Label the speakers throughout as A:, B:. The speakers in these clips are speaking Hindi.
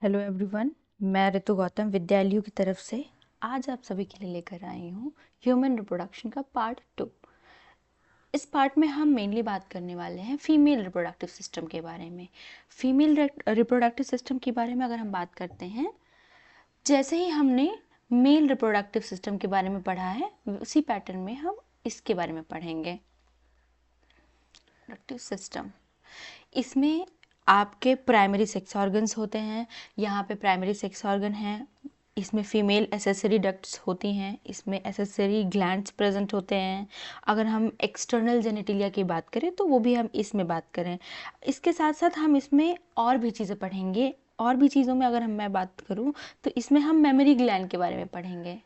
A: हेलो एवरीवन, मैं ऋतु गौतम विद्यालयों की तरफ से आज आप सभी के लिए लेकर आई हूँ ह्यूमन रिप्रोडक्शन का पार्ट 2। इस पार्ट में हम मेनली बात करने वाले हैं फीमेल रिप्रोडक्टिव सिस्टम के बारे में। फीमेल रिप्रोडक्टिव सिस्टम के बारे में अगर हम बात करते हैं, जैसे ही हमने मेल रिप्रोडक्टिव सिस्टम के बारे में पढ़ा है, उसी पैटर्न में हम इसके बारे में पढ़ेंगे। रिप्रोडक्टिव सिस्टम, इसमें आपके प्राइमरी सेक्स ऑर्गन्स होते हैं। यहाँ पे प्राइमरी सेक्स ऑर्गन हैं, इसमें फीमेल एसेसरी डक्ट्स होती हैं, इसमें एसेसरी ग्लैंड्स प्रेजेंट होते हैं। अगर हम एक्सटर्नल जेनिटिलिया की बात करें तो वो भी हम इसमें बात करें। इसके साथ साथ हम इसमें और भी चीज़ें पढ़ेंगे। और भी चीज़ों में अगर मैं बात करूँ तो इसमें हम मेमोरी ग्लैंड के बारे में पढ़ेंगे,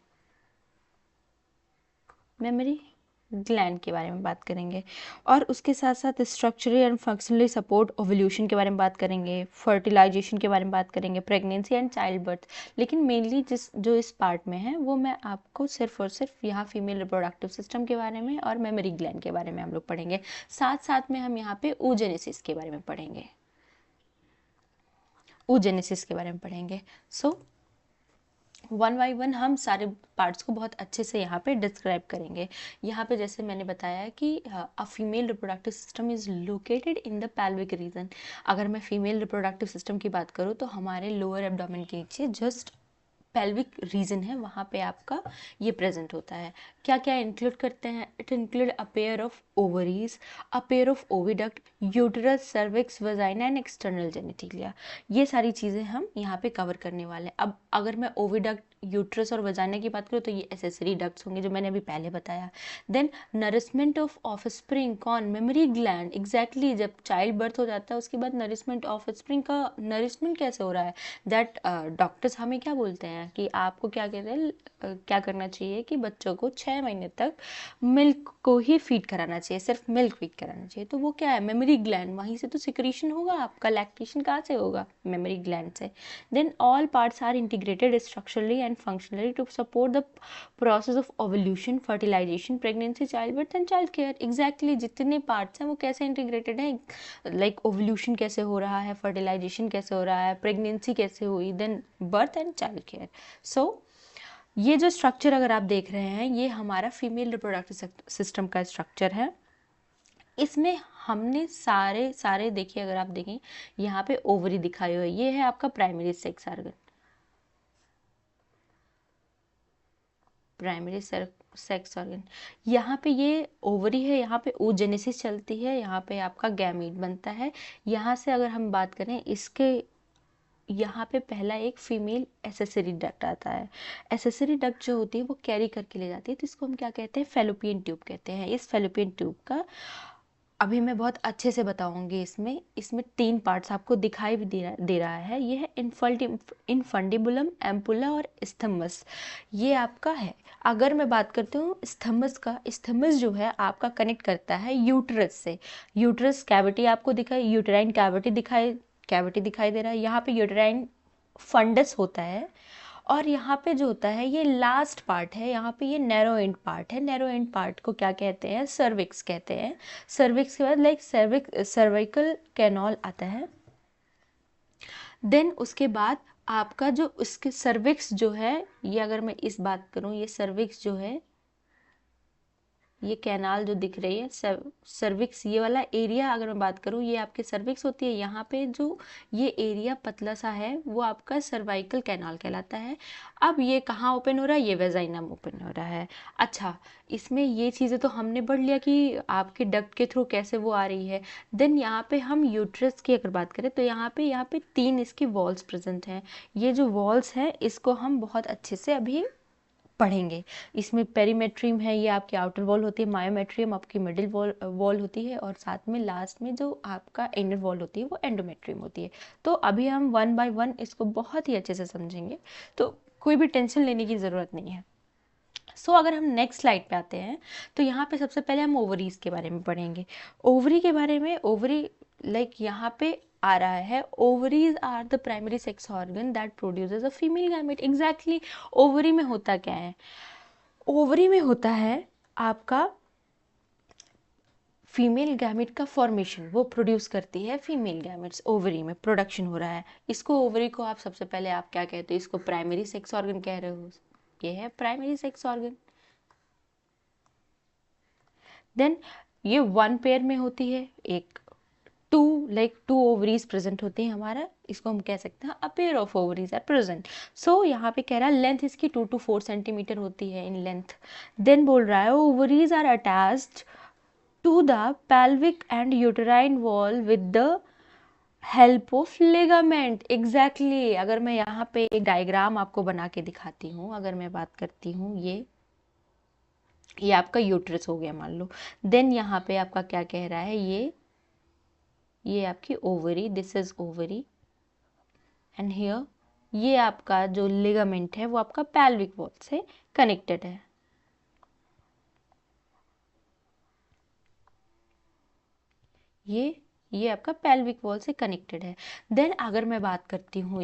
A: मेमोरी ग्लैंड के बारे में बात करेंगे। और उसके साथ साथ structurally and functionally support ovulation के बारे में बात करेंगे, फर्टिलाइजेशन के बारे में बात करेंगे, प्रेगनेंसी एंड चाइल्ड बर्थ। लेकिन मेनली जो इस पार्ट में है वो मैं आपको सिर्फ और सिर्फ यहाँ फीमेल रिप्रोडक्टिव सिस्टम के बारे में और मेमोरी ग्लैंड के बारे में हम लोग पढ़ेंगे। साथ साथ में हम यहाँ पे oogenesis के बारे में पढ़ेंगे, oogenesis के बारे में पढ़ेंगे। सो वन बाई वन हम सारे पार्ट्स को बहुत अच्छे से यहाँ पे डिस्क्राइब करेंगे। यहाँ पे जैसे मैंने बताया कि a female reproductive system is located in the pelvic reason. अगर मैं फीमेल रिप्रोडक्टिव सिस्टम की बात करूँ तो हमारे लोअर एब्डोमेन के नीचे जस्ट पेल्विक रीजन है, वहाँ पे आपका ये प्रेजेंट होता है। क्या क्या इंक्लूड करते हैं? It include a pair of ovaries, a pair of oviduct, uterus, cervix, vagina and external genitalia. ये सारी चीज़ें हम यहाँ पे कवर करने वाले हैं। अब अगर मैं ओविडक्ट, यूट्रस और वजाइना की बात करूँ तो ये एसेसरी डक्ट्स होंगे जो मैंने अभी पहले बताया। देन नरिशमेंट ऑफ ऑफस्प्रिंग, कौन? Memory gland. एग्जैक्टली जब चाइल्ड बर्थ हो जाता है उसके बाद नरिशमेंट ऑफस्प्रिंग का नरिशमेंट कैसे हो रहा है, दैट डॉक्टर्स हमें क्या बोलते हैं कि आपको क्या कहते हैं, क्या करना चाहिए कि बच्चों को 6 महीने तक मिल्क को ही फीड कराना चाहिए, सिर्फ मिल्क फीड कराना चाहिए। तो वो क्या है? Memory gland. वहीं से तो सिक्रीशन होगा, आपका लैक्टेशन कहाँ से होगा? मेमोरी ग्लैंड से। Then all parts are integrated structurally and functionally to support the process of ovulation, fertilization, pregnancy, child birth and child care. Exactly जितने पार्ट्स हैं वो कैसे इंटीग्रेटेड हैं, लाइक ओवल्यूशन कैसे हो रहा है, फर्टिलाइजेशन कैसे हो रहा है, प्रेगनेंसी कैसे हुई, then birth and child care. So ये जो स्ट्रक्चर अगर आप देख रहे हैं ये हमारा फीमेल रिप्रोडक्टिव सिस्टम का स्ट्रक्चर है। इसमें हमने सारे देखिए, अगर आप देखें यहाँ पे ओवरी दिखाई हुई है, ये है आपका primary sex organ, primary sex organ. यहाँ पे ये ओवरी है, यहाँ पे oogenesis चलती है, यहाँ पे आपका गैमीट बनता है। यहाँ से अगर हम बात करें इसके, यहाँ पे पहला एक फीमेल एसेसरी डक्ट आता है। एसेसरी डक्ट जो होती है वो कैरी करके ले जाती है, तो इसको हम क्या कहते हैं? फेलोपियन ट्यूब कहते हैं। इस फेलोपियन ट्यूब का अभी मैं बहुत अच्छे से बताऊंगी। इसमें 3 पार्ट्स आपको दिखाई भी दे रहा है। ये है इनफंडिबुलम, एम्पुला और स्थमस। ये आपका है। अगर मैं बात करती हूँ स्थमस का, स्थमस जो है आपका कनेक्ट करता है यूटरस से। यूटरस कैविटी आपको दिखाई, यूटेराइन कैविटी दिखाई दे रहा है। यहाँ पे यूटेराइन फंडस होता है। और यहाँ पे जो होता है ये लास्ट पार्ट है, यहाँ पे ये नैरो एंड पार्ट है। नैरो एंड पार्ट को क्या कहते हैं? सर्विक्स कहते हैं। सर्विक्स के बाद लाइक सर्विकल कैनॉल आता है। देन उसके बाद आपका जो उसके सर्विक्स जो है, ये अगर मैं इस बात करूँ, ये सर्विक्स जो है, ये कैनाल जो दिख रही है सर्विक्स, ये वाला एरिया अगर मैं बात करूँ ये आपके सर्विक्स होती है। यहाँ पे जो ये एरिया पतला सा है वो आपका सर्वाइकल कैनाल कहलाता है। अब ये कहाँ ओपन हो रहा है? ये वेजाइना में ओपन हो रहा है। अच्छा, इसमें ये चीज़ें तो हमने पढ़ लिया कि आपके डक्ट के थ्रू कैसे वो आ रही है। देन यहाँ पे हम यूट्रस की अगर बात करें तो यहाँ पे 3 इसकी वॉल्स प्रेजेंट हैं। ये जो वॉल्स हैं इसको हम बहुत अच्छे से अभी पढ़ेंगे। इसमें पेरीमेट्रियम है, ये आपकी आउटर वॉल होती है, मायोमेट्रियम आपकी मिडिल वॉल होती है, और साथ में लास्ट में जो आपका इनर वॉल होती है वो एंडोमेट्रियम होती है। तो अभी हम वन बाय वन इसको बहुत ही अच्छे से समझेंगे, तो कोई भी टेंशन लेने की ज़रूरत नहीं है। अगर हम नेक्स्ट स्लाइड पे आते हैं तो यहाँ पे सबसे पहले हम ओवरीज के बारे में पढ़ेंगे। ओवरी के बारे में, ओवरी लाइक यहाँ पे आ रहा है, ovaries are the primary sex organ that produces a female gamete. Exactly ovary में होता क्या है? ओवरी में होता है आपका फीमेल गैमेट का फॉर्मेशन वो प्रोड्यूस करती है फीमेल गैमेट्स, ओवरी में प्रोडक्शन हो रहा है। इसको ओवरी को आप सबसे पहले आप क्या कहते हो, इसको प्राइमरी सेक्स ऑर्गन कह रहे हो, ये है प्राइमरी सेक्स ऑर्गन। देन ये वन पेयर में होती है, एक टू ओवरीज प्रेजेंट होती हैं हमारा, इसको हम कह सकते हैं a pair of ovaries are present. So यहाँ पे कह रहा है लेंथ इसकी 2 to 4 सेंटीमीटर होती है इन लेंथ। देन बोल रहा है ovaries are attached to the pelvic and uterine wall with the help of ligament। Exactly अगर मैं यहाँ पे एक डायग्राम आपको बना के दिखाती हूँ, अगर मैं बात करती हूँ ये आपका यूट्रस हो गया मान लो। देन यहाँ पे आपका क्या कह रहा है, ये आपकी ovary, this is ovary and here ये आपका जो लिगामेंट है वो आपका pelvic वॉल से कनेक्टेड है। ये आपका pelvic वॉल से कनेक्टेड है। देन अगर मैं बात करती हूँ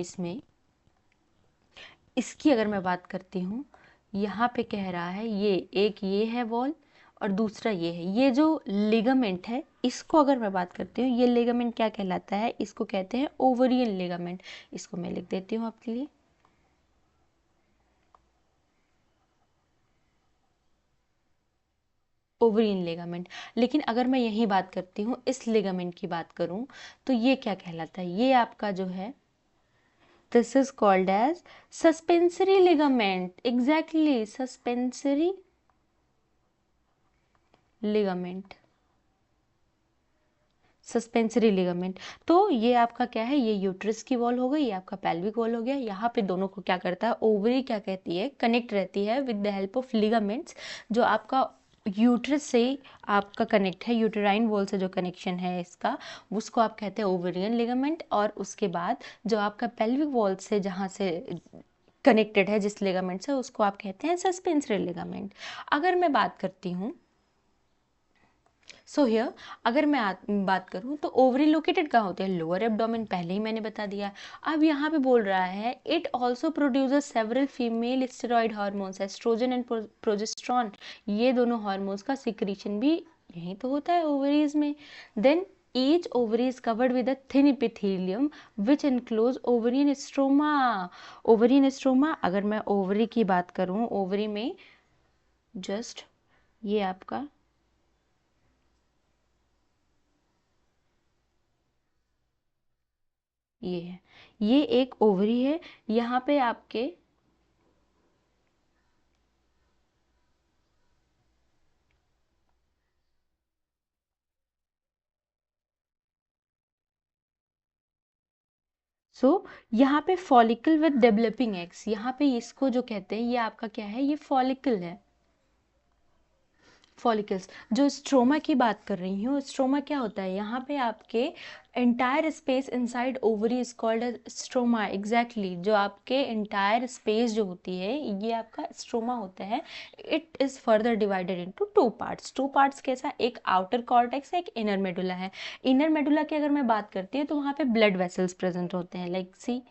A: इसकी अगर मैं बात करती हूँ, यहाँ पे कह रहा है ये है वॉल और दूसरा ये है, ये जो लिगामेंट है इसको अगर मैं बात करती हूँ, ये लिगामेंट क्या कहलाता है, इसको कहते हैं ओवरियन लिगामेंट। इसको मैं लिख देती हूँ आपके लिए, ओवरियन लिगामेंट। लेकिन अगर मैं यही बात करती हूँ, इस लिगामेंट की बात करूँ तो ये क्या कहलाता है, ये आपका जो है this is called as suspensory ligament. Exactly suspensory ligament, suspensory ligament. तो ये आपका क्या है, ये यूट्रस की वॉल हो गई, ये आपका पेल्विक वॉल हो गया। यहाँ पे दोनों को क्या करता है, ओवरी क्या कहती है, कनेक्ट रहती है with the help of ligaments. जो आपका यूट्रस से आपका कनेक्ट है, यूटेराइन वॉल से जो कनेक्शन है इसका, उसको आप कहते हैं ओवरियन लिगामेंट। और उसके बाद जो आपका पेल्विक वॉल से जहाँ से कनेक्टेड है जिस लिगामेंट से, उसको आप कहते हैं सस्पेंसरी लिगामेंट। अगर मैं बात करती हूँ सो हियर अगर मैं बात करूँ तो ओवरी लोकेटेड कहाँ होते हैं, लोअर एब्डोमेन, पहले ही मैंने बता दिया। अब यहाँ पे बोल रहा है it also produces several female steroid hormones, estrogen and progesterone. ये दोनों हार्मोन्स का सिक्रीशन भी यहीं तो होता है ओवरीज में। Then each ovary is covered with a thin epithelium which enclose ovarian stroma। ovarian stroma अगर मैं ओवरी की बात करूँ, ओवरी में जस्ट ये आपका ये है, ये एक ओवरी है। यहाँ पे आपके यहाँ पे फॉलिकल विद डेवलपिंग एग्स, यहाँ पे इसको जो कहते हैं ये आपका क्या है, ये फॉलिकल है। फॉलिकल्स, जो स्ट्रोमा की बात कर रही हूँ, स्ट्रोमा क्या होता है, यहाँ पे आपके entire space inside ovary is called stroma. Exactly जो आपके एंटायर स्पेस जो होती है ये आपका स्ट्रोमा होता है। It is further divided into two parts कैसा, एक आउटर कॉर्टेक्स है, एक इनर मेडुला है। इनर मेडुला की अगर मैं बात करती हूँ तो वहाँ पे ब्लड वेसल्स प्रेजेंट होते हैं, लाइक सी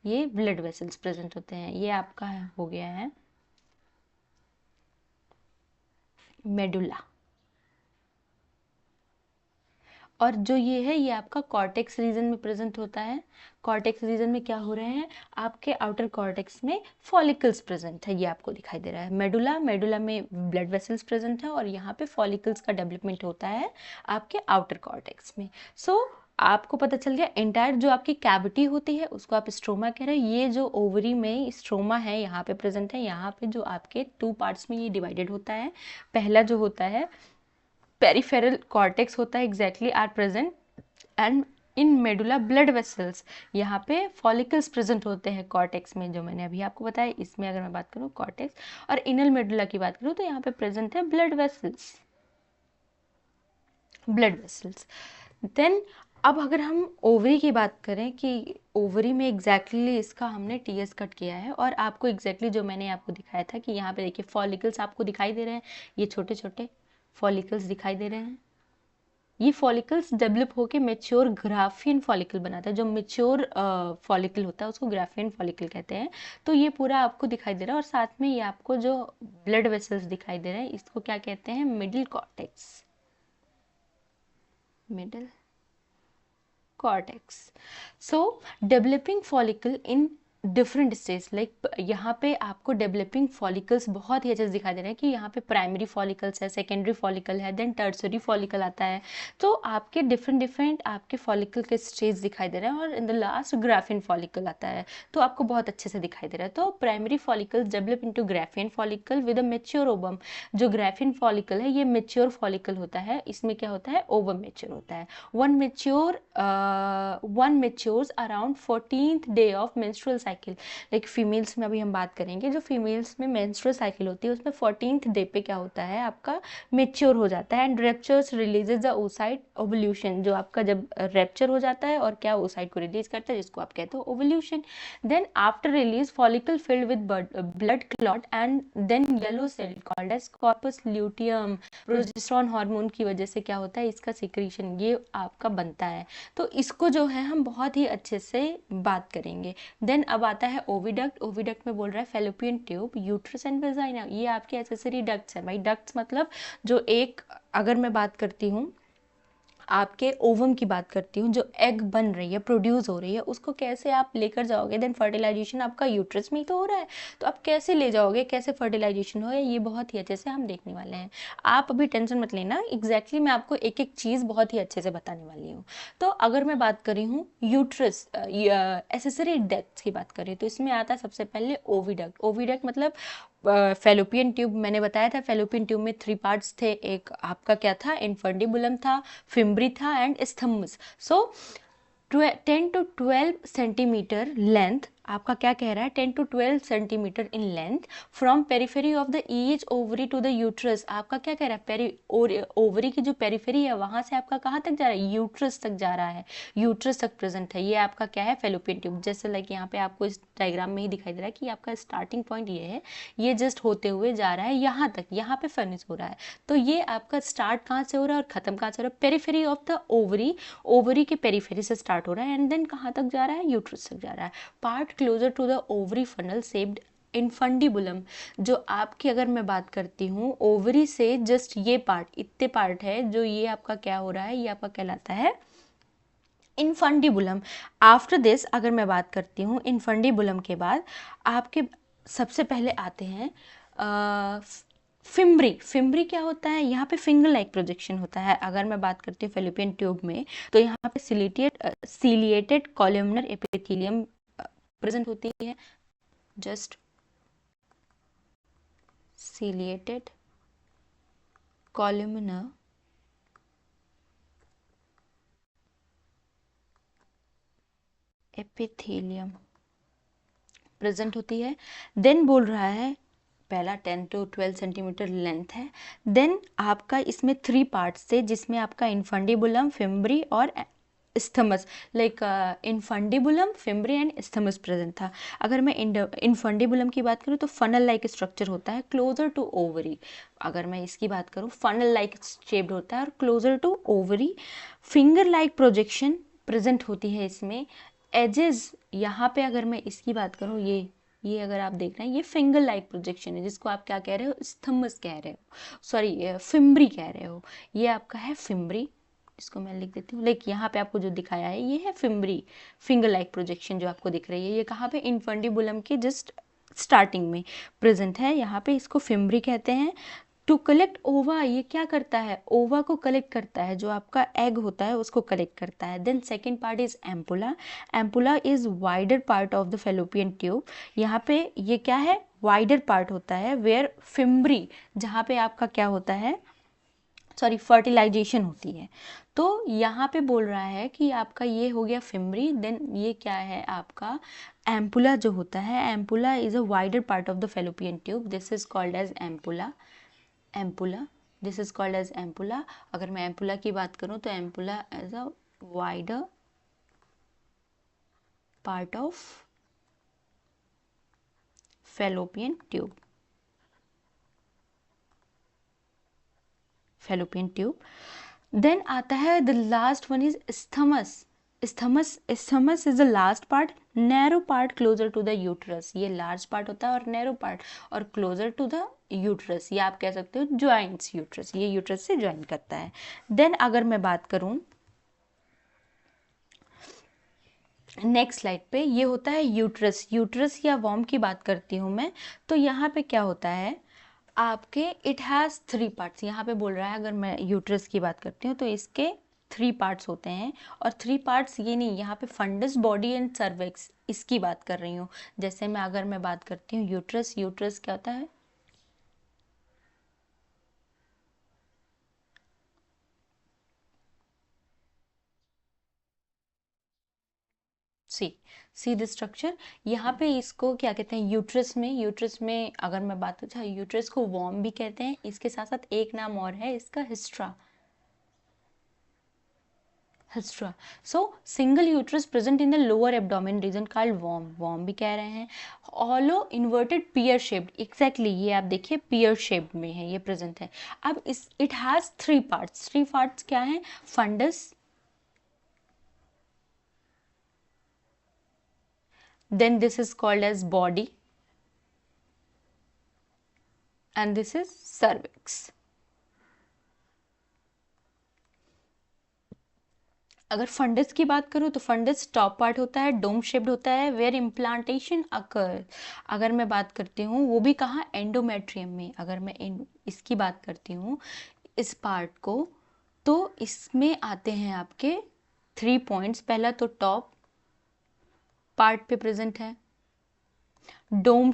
A: ये ब्लड वेसल्स प्रेजेंट होते हैं। ये आपका हो गया है मेडुला। और जो ये है ये आपका कॉर्टेक्स रीजन में प्रेजेंट होता है। कॉर्टेक्स रीजन में क्या हो रहे हैं, आपके आउटर कॉर्टेक्स में फॉलिकल्स प्रेजेंट है, ये आपको दिखाई दे रहा है। मेडुला में ब्लड वेसल्स प्रेजेंट है और यहाँ पे फॉलिकल्स का डेवलपमेंट होता है आपके आउटर कॉर्टेक्स में। आपको पता चल गया, एंटायर जो आपकी कैविटी होती है उसको आप स्ट्रोमा कह रहे हैं। ये जो ओवरी में स्ट्रोमा है यहाँ पे प्रेजेंट है, यहाँ पे जो आपके टू पार्ट्स में ये डिवाइडेड होता है। पहला जो होता है पेरिफेरल कॉर्टेक्स होता है, exactly are present and in medulla blood vessels, यहाँ पे फॉलिकल्स प्रेजेंट होते हैं कॉर्टेक्स में, जो मैंने अभी आपको बताया। इसमें अगर मैं बात करूँ कॉर्टेक्स और इनल मेडुला की बात करूँ तो यहाँ पे प्रेजेंट है ब्लड वेसल्स। देन अब अगर हम ओवरी की बात करें कि ओवरी में एग्जैक्टली इसका हमने टीएस कट किया है और आपको एग्जैक्टली जो मैंने आपको दिखाया था कि यहाँ पे देखिए फॉलिकल्स आपको दिखाई दे रहे हैं, ये छोटे छोटे फॉलिकल्स दिखाई दे रहे हैं, ये फॉलिकल्स डेवलप होके मेच्योर ग्राफियन फॉलिकल बनाता है। जो मेच्योर फॉलिकल होता है उसको ग्राफियन फॉलिकल कहते हैं। तो ये पूरा आपको दिखाई दे रहा है और साथ में ये आपको जो ब्लड वेसल्स दिखाई दे रहे हैं इसको क्या कहते हैं, middle cortex, middle cortex. So developing follicle in different stage, like यहाँ पे आपको डेवलपिंग फॉलिकल्स बहुत ही अच्छे से दिखाई दे रहे हैं कि यहाँ पे प्राइमरी फॉलिकल्स है, सेकेंडरी फॉलिकल है, देन टर्सरी फॉलिकल आता है। तो आपके डिफरेंट आपके फॉलिकल के स्टेज दिखाई दे रहे हैं और in the last Graafian follicle आता है। तो आपको बहुत अच्छे से दिखाई दे रहा है। तो primary follicles develop into Graafian follicle with a mature ovum. जो ग्राफियन फॉलिकल है ये मेच्योर फॉलिकल होता है, इसमें क्या होता है, ओवम मेच्योर होता है। one matures around 14th day of menstrual cycle। Like females में अभी हम बात करेंगे, जो फीमेल्स में मेंस्ट्रुअल साइकिल होती है उसमें 14th डे पे क्या होता है, आपका मेच्योर हो जाता है। And raptures releases the oocyte ovulation. जो आपका जब रैप्चर हो जाता है और क्या ओसाइट को रिलीज करता है जिसको आप कहते हो ovulation. Then after release follicle filled with blood clot and then yellow cell called as corpus luteum. Progesterone hormone की वजह से क्या होता है, इसका सिक्रीशन ये आपका बनता है। तो इसको जो है हम बहुत ही अच्छे से बात करेंगे। देन अब आता है ओविडक्ट। ओविडक्ट में बोल रहा है fallopian tube, uterus and vagina. ये आपके एक्सेसरी डक्ट्स है भाई। डक्ट्स मतलब जो एक, अगर मैं बात करती हूँ आपके ओवम की बात करती हूँ, जो एग बन रही है, प्रोड्यूस हो रही है, उसको कैसे आप लेकर जाओगे। देन फर्टिलाइजेशन आपका यूट्रस में ही तो हो रहा है, तो आप कैसे ले जाओगे, कैसे फर्टिलाइजेशन हो, ये बहुत ही अच्छे से हम देखने वाले हैं। आप अभी टेंशन मत लेना, एग्जैक्टली मैं आपको एक एक चीज़ बहुत ही अच्छे से बताने वाली हूँ। तो अगर मैं बात करी हूँ यूट्रस एसेसरी डक्ट्स की बात करें तो इसमें आता है सबसे पहले ओविडक्ट। ओविडक्ट मतलब फेलोपियन ट्यूब। मैंने बताया था फेलोपियन ट्यूब में 3 पार्ट्स थे। एक आपका क्या था, इन्फंडिबुलम था, फिम्ब्री था and isthmus. So 10 to 12 centimetre length, आपका क्या कह रहा है, 10 to 12 centimetre in length from periphery of the each ovary to the uterus. आपका क्या कह रहा है, ओवरी की जो पेरिफेरी है वहां से आपका कहाँ तक जा रहा है, यूट्रस तक जा रहा है, यूट्रस तक प्रेजेंट है। ये आपका क्या है, फेलोपियन ट्यूब। जैसे लाइक यहाँ पे आपको इस डायग्राम में ही दिखाई दे रहा है कि आपका स्टार्टिंग पॉइंट ये है, ये जस्ट होते हुए जा रहा है यहाँ तक, यहाँ पे फिनिश हो रहा है। तो ये आपका स्टार्ट कहाँ से हो रहा है और खत्म कहाँ से हो रहा है, periphery of the ovary, ovary के पेरिफेरी से स्टार्ट हो रहा है एंड देन कहाँ तक जा रहा है, यूट्रस तक जा रहा है। Part closer to the ovary funnel shaped infundibulum. जो आपकी अगर मैं बात करती हूँ ओवरी से जस्ट ये पार्ट, इतने पार्ट है जो ये आपका क्या हो रहा है, ये आपका कहलाता है इनफंडिबुलम। आफ्टर दिस अगर मैं बात करती हूँ इनफंडिबुलम के बाद आपके सबसे पहले आते हैं फिम्ब्री। फिम्ब्री क्या होता है, यहाँ पे फिंगर लाइक प्रोजेक्शन होता है। अगर मैं बात करती हूँ फेलोपियन ट्यूब में तो यहाँ पे सिलिएटेड कॉलमनर एपिथेलियम प्रेजेंट होती है। Just ciliated columnar epithelium present होती है। देन बोल रहा है पहला 10 to 12 सेंटीमीटर लेंथ है। देन आपका इसमें 3 पार्ट्स थे जिसमें आपका इनफंडिबुलम, फिम्ब्री और isthmus, like infundibulum, fimbriae and isthmus present था। अगर मैं इनफंडिबुलम की बात करूँ तो फनल लाइक स्ट्रक्चर होता है क्लोजर टू ओवरी। अगर मैं इसकी बात करूँ फनल लाइक शेप्ड होता है और closer to ovary. Finger like projection present होती है इसमें। एजेस, यहाँ पे अगर मैं इसकी बात करूँ, ये अगर आप देख रहे हैं ये फिंगर लाइक प्रोजेक्शन है जिसको आप क्या कह रहे हो, स्थमस कह रहे हो, सॉरी फिम्ब्री कह रहे हो। ये आपका है फिम्ब्री, इसको मैं लिख देती हूँ। लाइक यहाँ पे आपको जो दिखाया है ये है फिम्ब्री, फिंगर लाइक प्रोजेक्शन जो आपको दिख रही है। ये कहाँ पे, इनफंडिबुलम के जस्ट स्टार्टिंग में प्रेजेंट है, यहाँ पे इसको फिम्ब्री कहते हैं। टू कलेक्ट ओवा, ये क्या करता है, ओवा को कलेक्ट करता है, जो आपका एग होता है उसको कलेक्ट करता है। Then second part is ampulla. Ampulla is wider part of the fallopian tube. यहाँ पे ये क्या है, वाइडर पार्ट होता है वेयर फिम्ब्री, जहाँ पे आपका क्या होता है, सॉरी फर्टिलाइजेशन होती है। तो यहाँ पे बोल रहा है कि आपका ये हो गया फिम्ब्री। देन ये क्या है आपका एम्पुला जो होता है, ampulla is a wider part of the fallopian tube, this is called as ampulla. Ampulla, this is called as ampulla. अगर मैं एम्पुला की बात करूं तो ampulla as a wider part of fallopian tube, fallopian tube. Then आता है the last one is isthmus. Isthmus is the last part, narrow part closer to the uterus. ये large part होता है और narrow part और closer to the uterus. ये आप कह सकते हो joins uterus. ये uterus से join करता है. Then अगर मैं बात करूँ नेक्स्ट स्लाइड पे, ये होता है यूट्रस. यूट्रस या वॉर्म की बात करती हूँ मैं, तो यहाँ पे क्या होता है आपके, इट हैज़ 3 पार्ट्स. यहाँ पे बोल रहा है अगर मैं यूट्रस की बात करती हूँ तो इसके 3 पार्ट्स होते हैं. और 3 पार्ट्स ये नहीं, यहाँ पे फंडस, बॉडी एंड सर्विक्स इसकी बात कर रही हूँ. जैसे मैं अगर मैं बात करती हूँ यूट्रस, यूट्रस क्या होता है, सी द स्ट्रक्चर. यहाँ पे इसको क्या कहते हैं यूट्रस में, यूट्रस में अगर मैं बात करूँ, यूट्रस को वॉर्म भी कहते हैं. इसके साथ साथ एक नाम और है इसका, हिस्ट्रा. हिस्ट्रा. सो single uterus present in the lower abdomen reason called warm. Warm भी कह रहे हैं. Alloy inverted pear shaped. Exactly ये आप देखिए पियर शेप्ड में है, ये प्रेजेंट है. अब इस इट हैज 3 पार्ट्स. 3 पार्ट्स क्या हैं, funds, then this is called as body and this is cervix. अगर फंडस की बात करूँ तो फंडस टॉप पार्ट होता है, डोम शेप्ड होता है, वेयर इम्प्लांटेशन अकर. अगर मैं बात करती हूँ वो भी कहाँ, एंडोमेट्रियम में. अगर मैं इसकी बात करती हूँ इस पार्ट को, तो इसमें आते हैं आपके 3 पॉइंट्स. पहला तो टॉप पार्ट पे प्रेजेंट है, dome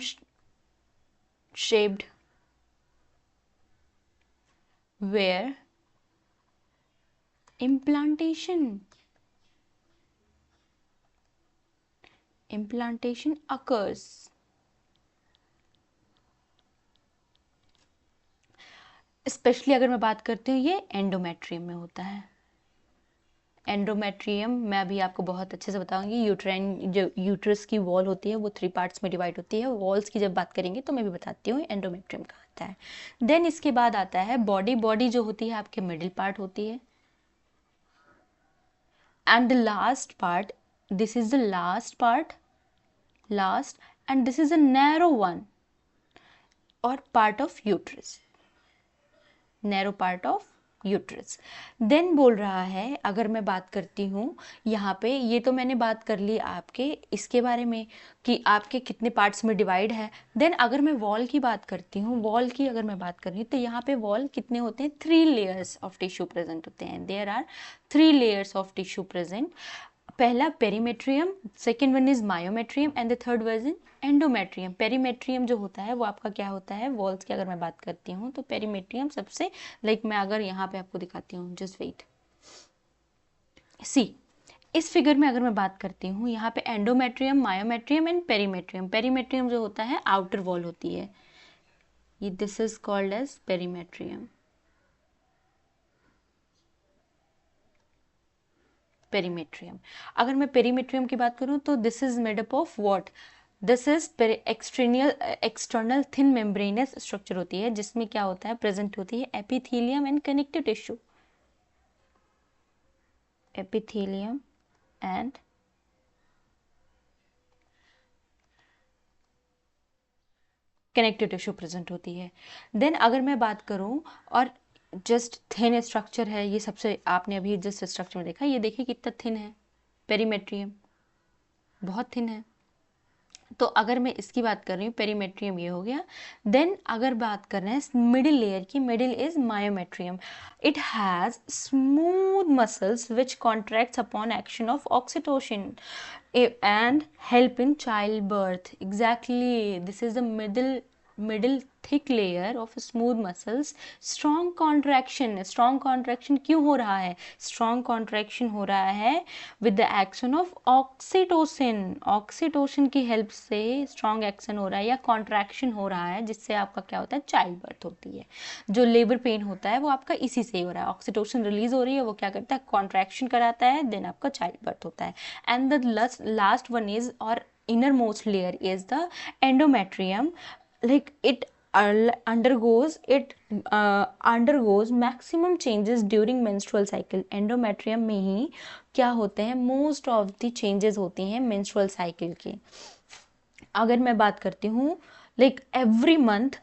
A: shaped, where implantation occurs. Specially अगर मैं बात करती हूँ ये एंडोमेट्रियम में होता है. एंडोमेट्रियम मैं अभी आपको बहुत अच्छे से बताऊंगी. यूट्राइन जो यूट्रस की वॉल होती है वो 3 पार्ट्स में डिवाइड होती है. वॉल्स की जब बात करेंगे तो मैं भी बताती हूँ एंडोमेट्रियम का आता है. देन इसके बाद आता है बॉडी. बॉडी जो होती है आपके मिडिल पार्ट होती है. And the last part, this is the last part, last, and this is a narrow one or part of uterus, narrow part of uterus. Then बोल रहा है अगर मैं बात करती हूँ यहाँ पे, ये तो मैंने बात कर ली आपके इसके बारे में कि आपके कितने पार्ट्स में डिवाइड है. देन अगर मैं वॉल की बात करती हूँ, वॉल की अगर मैं बात कर रही हूँ तो यहाँ पे वॉल कितने होते हैं, 3 लेयर्स ऑफ टिश्यू प्रेजेंट होते हैं. There are 3 layers of tissue present. पहला perimetrium, second one is myometrium and the third one is endometrium. Perimetrium जो होता है वो आपका क्या होता है, वॉल्स की अगर मैं बात करती हूँ तो पेरीमेट्रियम सबसे, लाइक मैं अगर यहाँ पे आपको दिखाती हूँ, जस्ट वेट, सी इस फिगर में अगर मैं बात करती हूँ यहाँ पे endometrium, myometrium and perimetrium. Perimetrium जो होता है आउटर वॉल होती है, ये this is called as perimetrium. Perimetrium. अगर मैं पेरीमेट्रियम की बात करूं तो this is made up of what, this is external thin membranous structure होती है जिसमें क्या होता है, प्रेजेंट होती है epithelium and connective tissue. Epithelium and connective tissue present होती है. देन अगर मैं बात करूं, और जस्ट थिन स्ट्रक्चर है ये, सबसे आपने अभी जस्ट स्ट्रक्चर में देखा, ये देखिए कितना थिन है, पेरीमेट्रियम बहुत थिन है. तो अगर मैं इसकी बात कर रही हूँ, पेरीमेट्रियम ये हो गया. देन अगर बात कर रहे हैं मिडिल लेयर की, middle is myometrium. It has smooth muscles which contracts upon action of oxytocin and help in childbirth. Exactly, this is the middle thick layer of smooth muscles. strong contraction क्यों हो रहा है, strong contraction हो रहा है with the action of oxytocin की help से strong action हो रहा है या contraction हो रहा है, जिससे आपका क्या होता है, चाइल्ड बर्थ होती है. जो लेबर पेन होता है वो आपका इसी से हो रहा है, ऑक्सीटोसिन रिलीज हो रही है, वो क्या करता है, कॉन्ट्रैक्शन कराता है, देन आपका चाइल्ड बर्थ होता है. And the last one is, or innermost layer is the endometrium. Like it undergoes maximum changes during menstrual cycle. Endometrium में ही क्या होते हैं, मोस्ट ऑफ द चेंजेस होती हैं menstrual cycle की. अगर मैं बात करती हूँ like every month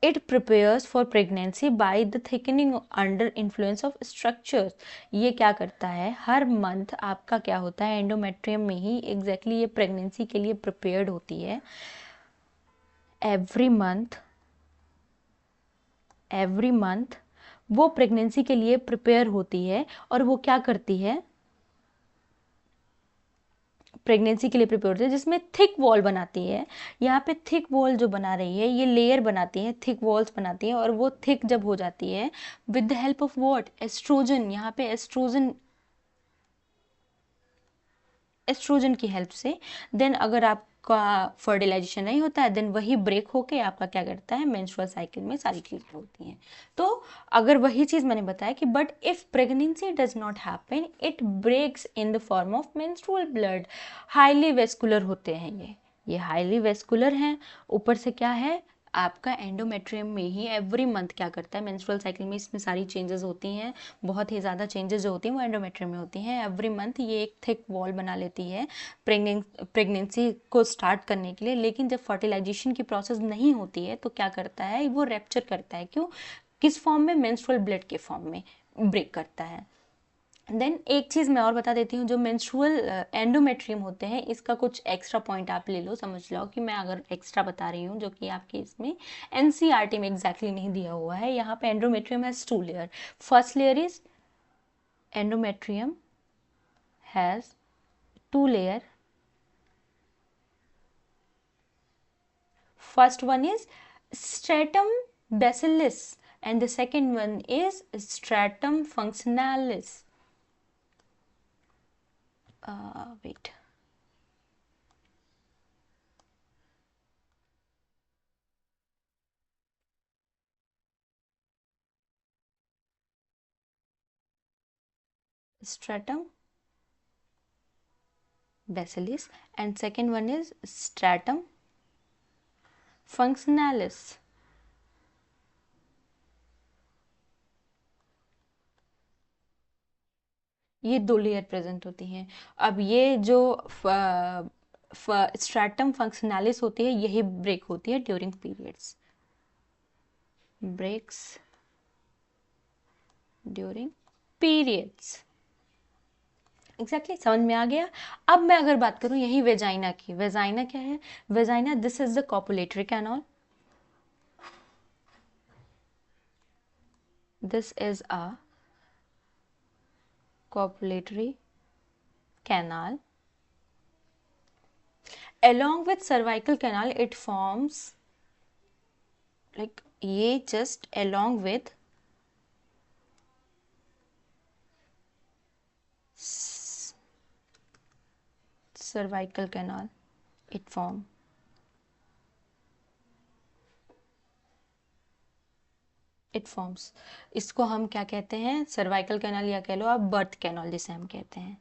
A: it prepares for pregnancy by the thickening under influence of structures. ये क्या करता है, हर मंथ आपका क्या होता है, एंडोमेट्रियम में ही एग्जैक्टली ये प्रेगनेंसी के लिए प्रिपेयर्ड होती है. एवरी मंथ वो प्रेगनेंसी के लिए प्रिपेयर होती है और वो क्या करती है, प्रेगनेंसी के लिए प्रिपेयर होती है, जिसमें थिक वॉल बनाती है. यहाँ पे थिक वॉल जो बना रही है, ये लेयर बनाती है, थिक वॉल्स बनाती है, और वो थिक जब हो जाती है with the help of what, estrogen. यहाँ पे एस्ट्रोजन की हेल्प से. देन अगर आपका फर्टिलाइजेशन नहीं होता है, देन वही ब्रेक होके आपका क्या करता है, मेंस्ट्रुअल साइकिल में सारी चीज़ें होती हैं. तो अगर वही चीज़ मैंने बताया कि but if pregnancy does not happen, it breaks in the form of menstrual blood. Highly vascular होते हैं ये हाईली वेस्कुलर हैं. ऊपर से क्या है, आपका एंडोमेट्रियम में ही एवरी मंथ क्या करता है, मेंस्ट्रुअल साइकिल में इसमें सारी चेंजेस होती हैं, बहुत ही ज़्यादा चेंजेस जो होती हैं वो एंडोमेट्रियम में होती हैं. एवरी मंथ ये एक थिक वॉल बना लेती है प्रेगनेंसी को स्टार्ट करने के लिए. लेकिन जब फर्टिलाइजेशन की प्रोसेस नहीं होती है तो क्या करता है, वो रैप्चर करता है. क्यों, किस फॉर्म में, मेंस्ट्रुअल ब्लड के फॉर्म में ब्रेक करता है. देन एक चीज़ मैं और बता देती हूँ, जो मेंस्ट्रुअल एंडोमेट्रियम होते हैं, इसका कुछ एक्स्ट्रा पॉइंट आप ले लो, समझ लो कि मैं अगर एक्स्ट्रा बता रही हूँ जो कि आपके इसमें एनसीईआरटी में एग्जैक्टली नहीं दिया हुआ है. यहाँ पे endometrium has 2 layer. First layer is endometrium has 2 layer. First one is stratum basilis and the second one is stratum functionalis. Wait. Stratum basilis and second one is stratum functionalis. ये 2 लेयर प्रेजेंट होती हैं. अब ये जो स्ट्रैटम फंक्शनैलिस होती है, यही ब्रेक होती है during periods. Breaks during periods. Exactly समझ में आ गया. अब मैं अगर बात करूं यही वेजाइना की. वेजाइना क्या है, vagina this is the copulatory canal. This is a copulatory canal. Along with cervical canal it forms like ये just along with cervical canal it forms. इसको हम क्या कहते हैं, सर्वाइकल कैनाल, या कह लो आप बर्थ कैनाल जिसे हम कहते हैं,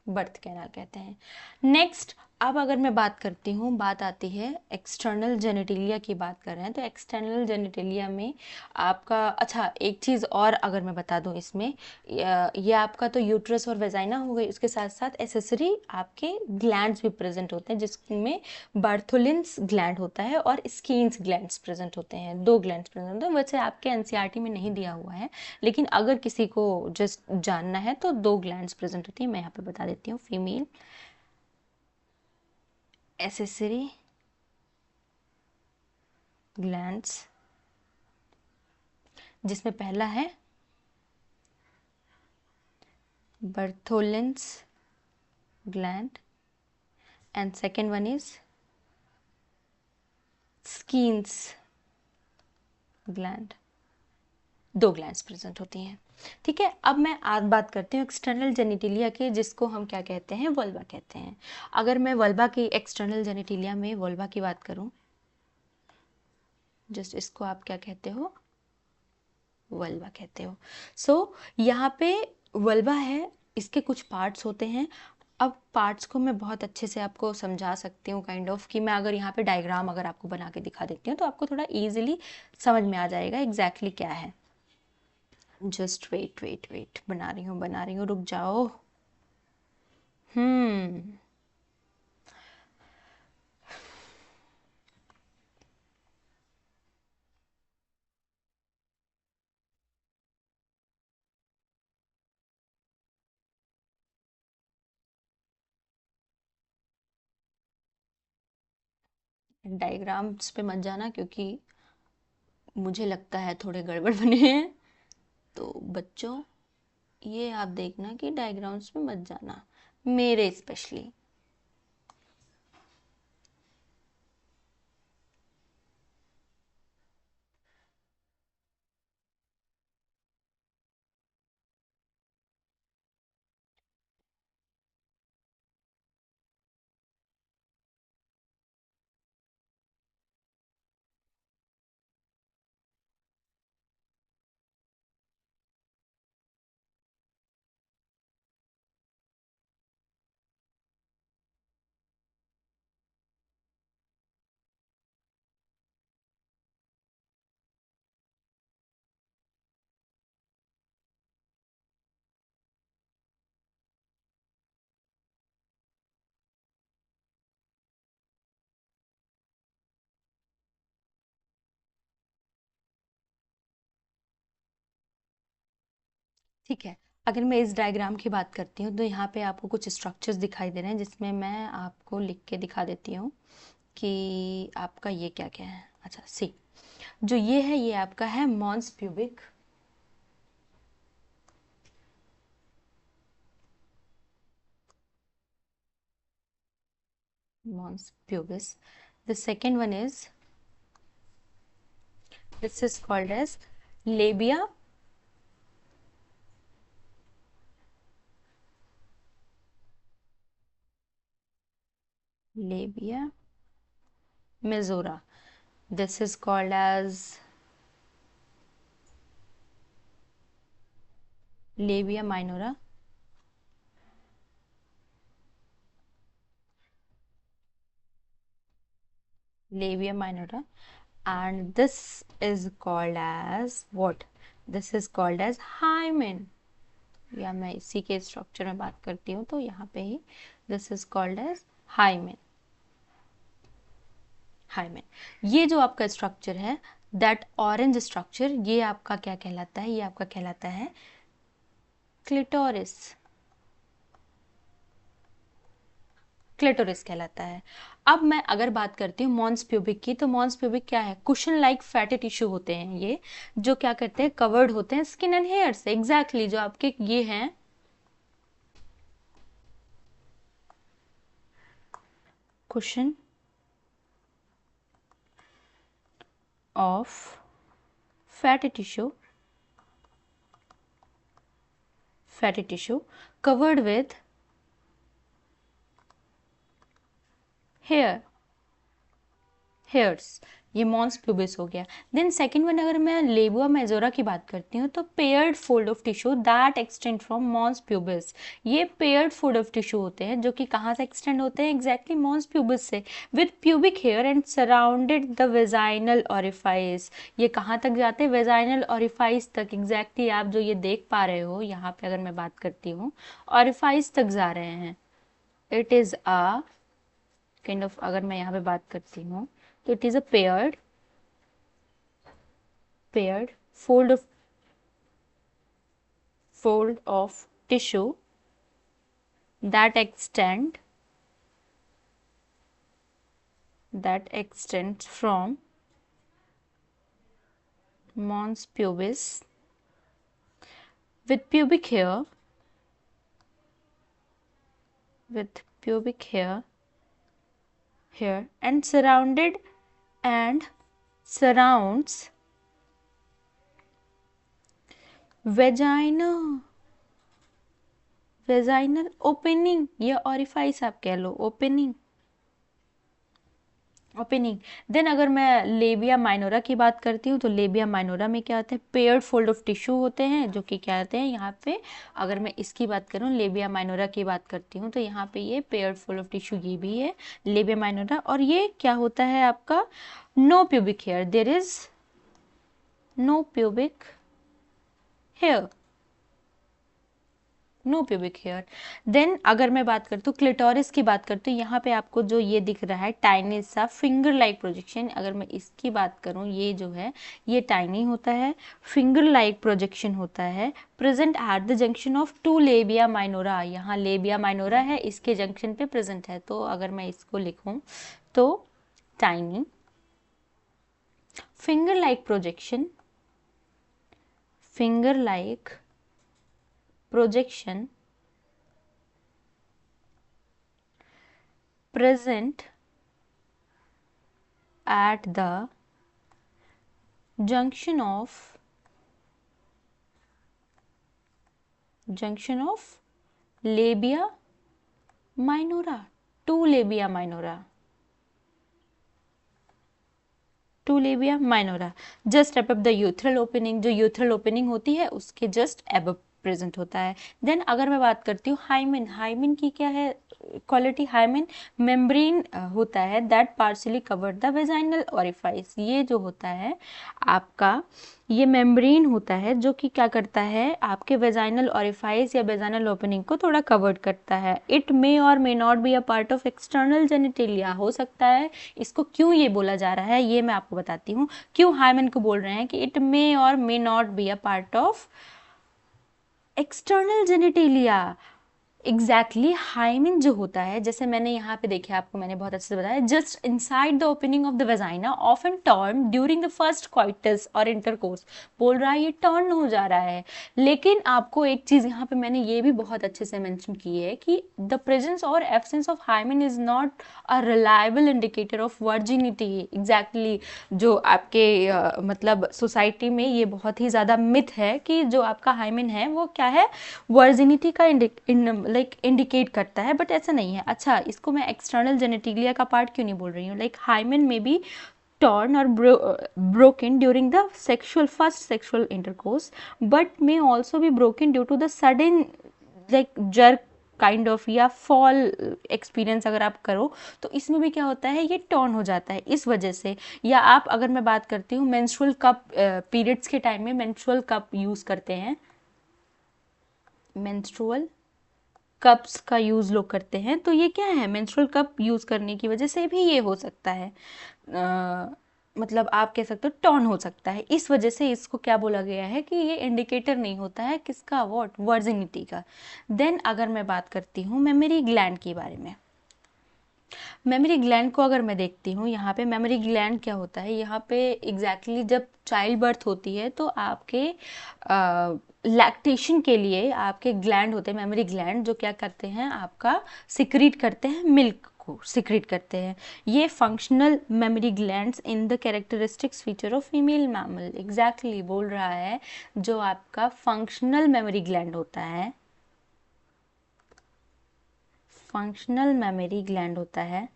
A: बर्थ कैनाल कहते हैं. नेक्स्ट, अब अगर मैं बात करती हूँ, बात आती है एक्सटर्नल जेनिटेलिया की बात कर रहे हैं, तो एक्सटर्नल जेनिटेलिया में आपका, अच्छा एक चीज़ और अगर मैं बता दूँ इसमें, ये आपका तो यूट्रस और वेजाइना हो गई, उसके साथ साथ एसेसरी आपके ग्लैंड्स भी प्रेजेंट होते हैं, जिसमें बार्थोलिन्स ग्लैंड होता है और स्कीन्स ग्लैंड्स प्रेजेंट होते हैं. 2 ग्लैंड्स प्रेजेंट होते हैं. वैसे आपके एनसीईआरटी में नहीं दिया हुआ है, लेकिन अगर किसी को जस्ट जानना है तो 2 ग्लैंड्स प्रेजेंट होती है. मैं यहाँ पे बता देती हूँ. फीमेल accessory glands, जिसमें पहला है Bartholin's gland and second one is Skene's gland. 2 glands present होती हैं. ठीक है. अब मैं आज बात करती हूँ एक्सटर्नल जेनिटेलिया के, जिसको हम क्या कहते हैं, वल्वा कहते हैं. अगर मैं वल्वा की, एक्सटर्नल जेनिटेलिया में वल्वा की बात करूँ, जस्ट इसको आप क्या कहते हो, वल्वा कहते हो. सो यहाँ पे वल्वा है, इसके कुछ पार्ट्स होते हैं. अब पार्ट्स को मैं बहुत अच्छे से आपको समझा सकती हूँ काइंड ऑफ कि मैं अगर यहाँ पे डायग्राम अगर आपको बना के दिखा देती हूँ तो आपको थोड़ा इजीली समझ में आ जाएगा एग्जैक्टली क्या है। जस्ट वेट वेट वेट, बना रही हूँ, रुक जाओ। हम्म डायग्राम्स पे मत जाना क्योंकि मुझे लगता है थोड़े गड़बड़ बने हैं। तो बच्चों ये आप देखना कि डायग्राम्स पे मत जाना, मेरे स्पेशली। ठीक है, अगर मैं इस डायग्राम की बात करती हूँ तो यहाँ पे आपको कुछ स्ट्रक्चर्स दिखाई दे रहे हैं जिसमें मैं आपको लिख के दिखा देती हूँ कि आपका ये क्या क्या है। अच्छा सी, जो ये है ये आपका है mons pubic, mons pubis. The second one is, this is called as labia, labia majora. This is called as labia minora. Labia minora. And this is called as what? This is called as hymen. या मैं इसी के स्ट्रक्चर में बात करती हूँ तो यहाँ पे ही this is called as hymen. Hymen, ये जो आपका स्ट्रक्चर है, दैट ऑरेंज स्ट्रक्चर, ये आपका क्या कहलाता है? ये आपका कहलाता है क्लिटोरिस। क्लिटोरिस कहलाता है। अब मैं अगर बात करती हूँ मॉन्स प्यूबिक की, तो मॉन्स प्यूबिक क्या है? कुशन लाइक फैटी टिश्यू होते हैं ये, जो क्या करते हैं? कवर्ड होते हैं स्किन एंड हेयर से। एग्जैक्टली जो आपके ये हैं cushion of fatty tissue, fatty tissue covered with hair, hairs, ये मॉन्स प्यूबिस हो गया। देन सेकेंड वन, अगर मैं लेबुआ मेजोरा की बात करती हूँ तो paired fold of tissue that extend from mons pubis. ये पेयर्ड फोल्ड ऑफ टिश्यू होते हैं जो कि कहाँ से एक्सटेंड होते हैं? एग्जैक्टली मॉन्स प्यूबिस से, with pubic hair and surrounded the vaginal orifice. ये कहाँ तक जाते हैं? वेजाइनल ऑरिफाइस तक। एग्जैक्टली आप जो ये देख पा रहे हो यहाँ पे, अगर मैं बात करती हूँ ऑरिफाइस तक जा रहे हैं। It is a kind of, अगर मैं यहाँ पे बात करती हूँ तो it is a paired fold of tissue that extends from mons pubis with pubic hair, and surrounds vaginal opening या orifice आप कह लो, opening ओपनिंग। देन अगर मैं लेबिया माइनोरा की बात करती हूँ तो लेबिया माइनोरा में क्या होता है, पेयर्ड फोल्ड ऑफ टिश्यू होते हैं जो कि क्या होते हैं यहाँ पे, अगर मैं इसकी बात करूँ लेबिया माइनोरा की बात करती हूँ तो यहाँ पे ये पेयर्ड फोल्ड ऑफ टिश्यू ये भी है लेबिया माइनोरा। और ये क्या होता है आपका, no pubic hair, there is no pubic hair, no pubic hair. Then अगर मैं बात करती हूँ क्लिटोरिस की बात करती हूँ, यहाँ पे आपको जो ये दिख रहा है टाइनी सा फिंगर लाइक प्रोजेक्शन, अगर मैं इसकी बात करूँ ये जो है ये टाइनी होता है, फिंगर लाइक प्रोजेक्शन होता है, present at the junction of two labia minora, यहाँ लेबिया माइनोरा है इसके जंक्शन पे प्रेजेंट है। तो अगर मैं इसको लिखूँ तो tiny finger like projection, finger like projection present at the junction of labia minora, two labia minora, two labia minora just above the urethral opening, जो यूथरल ओपनिंग होती है उसके जस्ट अबव प्रेजेंट होता है। देन अगर मैं बात करती हूँ हाइमेन, हाइमेन की क्या है क्वालिटी, हाइमेन मेम्ब्रेन होता है that partially covered the vaginal orifice, ये जो होता है आपका ये मेम्ब्रेन होता है जो कि क्या करता है आपके वेजाइनल ओरिफाइस या वेजाइनल ओपनिंग को थोड़ा कवर्ड करता है। इट मे और may not be a part of external genitalia, हो सकता है, इसको क्यों ये बोला जा रहा है ये मैं आपको बताती हूँ, क्यों हाइमेन को बोल रहे हैं कि इट मे और may not be a part of external genitalia. Exactly hymen जो होता है, जैसे मैंने यहाँ पे देखिए आपको मैंने बहुत अच्छे से बताया, just inside the opening of the vagina often turn during the first coitus और इंटरकोर्स, बोल रहा है ये टर्न हो जा रहा है। लेकिन आपको एक चीज यहाँ पे मैंने ये भी बहुत अच्छे से मेंशन की है कि द प्रेजेंस और absence of hymen is not a reliable indicator of virginity. Exactly जो आपके मतलब सोसाइटी में ये बहुत ही ज़्यादा मिथ है कि जो आपका हाइमेन है वो क्या है, वर्जिनिटी का लाइक इंडिकेट करता है, बट ऐसा नहीं है। अच्छा, इसको मैं एक्सटर्नल जेनेटिलिया का पार्ट क्यों नहीं बोल रही हूँ, लाइक हाइमेन में भी torn or broken during the first sexual intercourse but may also be broken due to the sudden like jerk kind of या फॉल एक्सपीरियंस अगर आप करो तो इसमें भी क्या होता है ये टर्न हो जाता है इस वजह से। या आप अगर मैं बात करती हूँ मेंस्ट्रुअल कप, पीरियड्स के टाइम में मेंस्ट्रुअल कप यूज़ करते हैं, मेंस्ट्रुअल कप्स का यूज़ लोग करते हैं, तो ये क्या है मेंस्ट्रुअल कप यूज़ करने की वजह से भी ये हो सकता है, मतलब आप कह सकते हो टर्न हो सकता है, इस वजह से इसको क्या बोला गया है कि ये इंडिकेटर नहीं होता है किसका, व्हाट, वर्जिनिटी का। देन अगर मैं बात करती हूँ मेमोरी ग्लैंड के बारे में, मेमोरी ग्लैंड को अगर मैं देखती हूँ यहाँ पे मेमोरी ग्लैंड क्या होता है, यहाँ पे एग्जैक्टली जब चाइल्ड बर्थ होती है तो आपके लैक्टेशन के लिए आपके ग्लैंड होते हैं मेमोरी ग्लैंड, जो क्या करते हैं आपका सिक्रीट करते हैं, मिल्क को सिक्रीट करते हैं। ये functional mammary glands in the characteristics feature of female mammal, exactly बोल रहा है जो आपका फंक्शनल मेमोरी ग्लैंड होता है, फंक्शनल मेमोरी ग्लैंड होता है,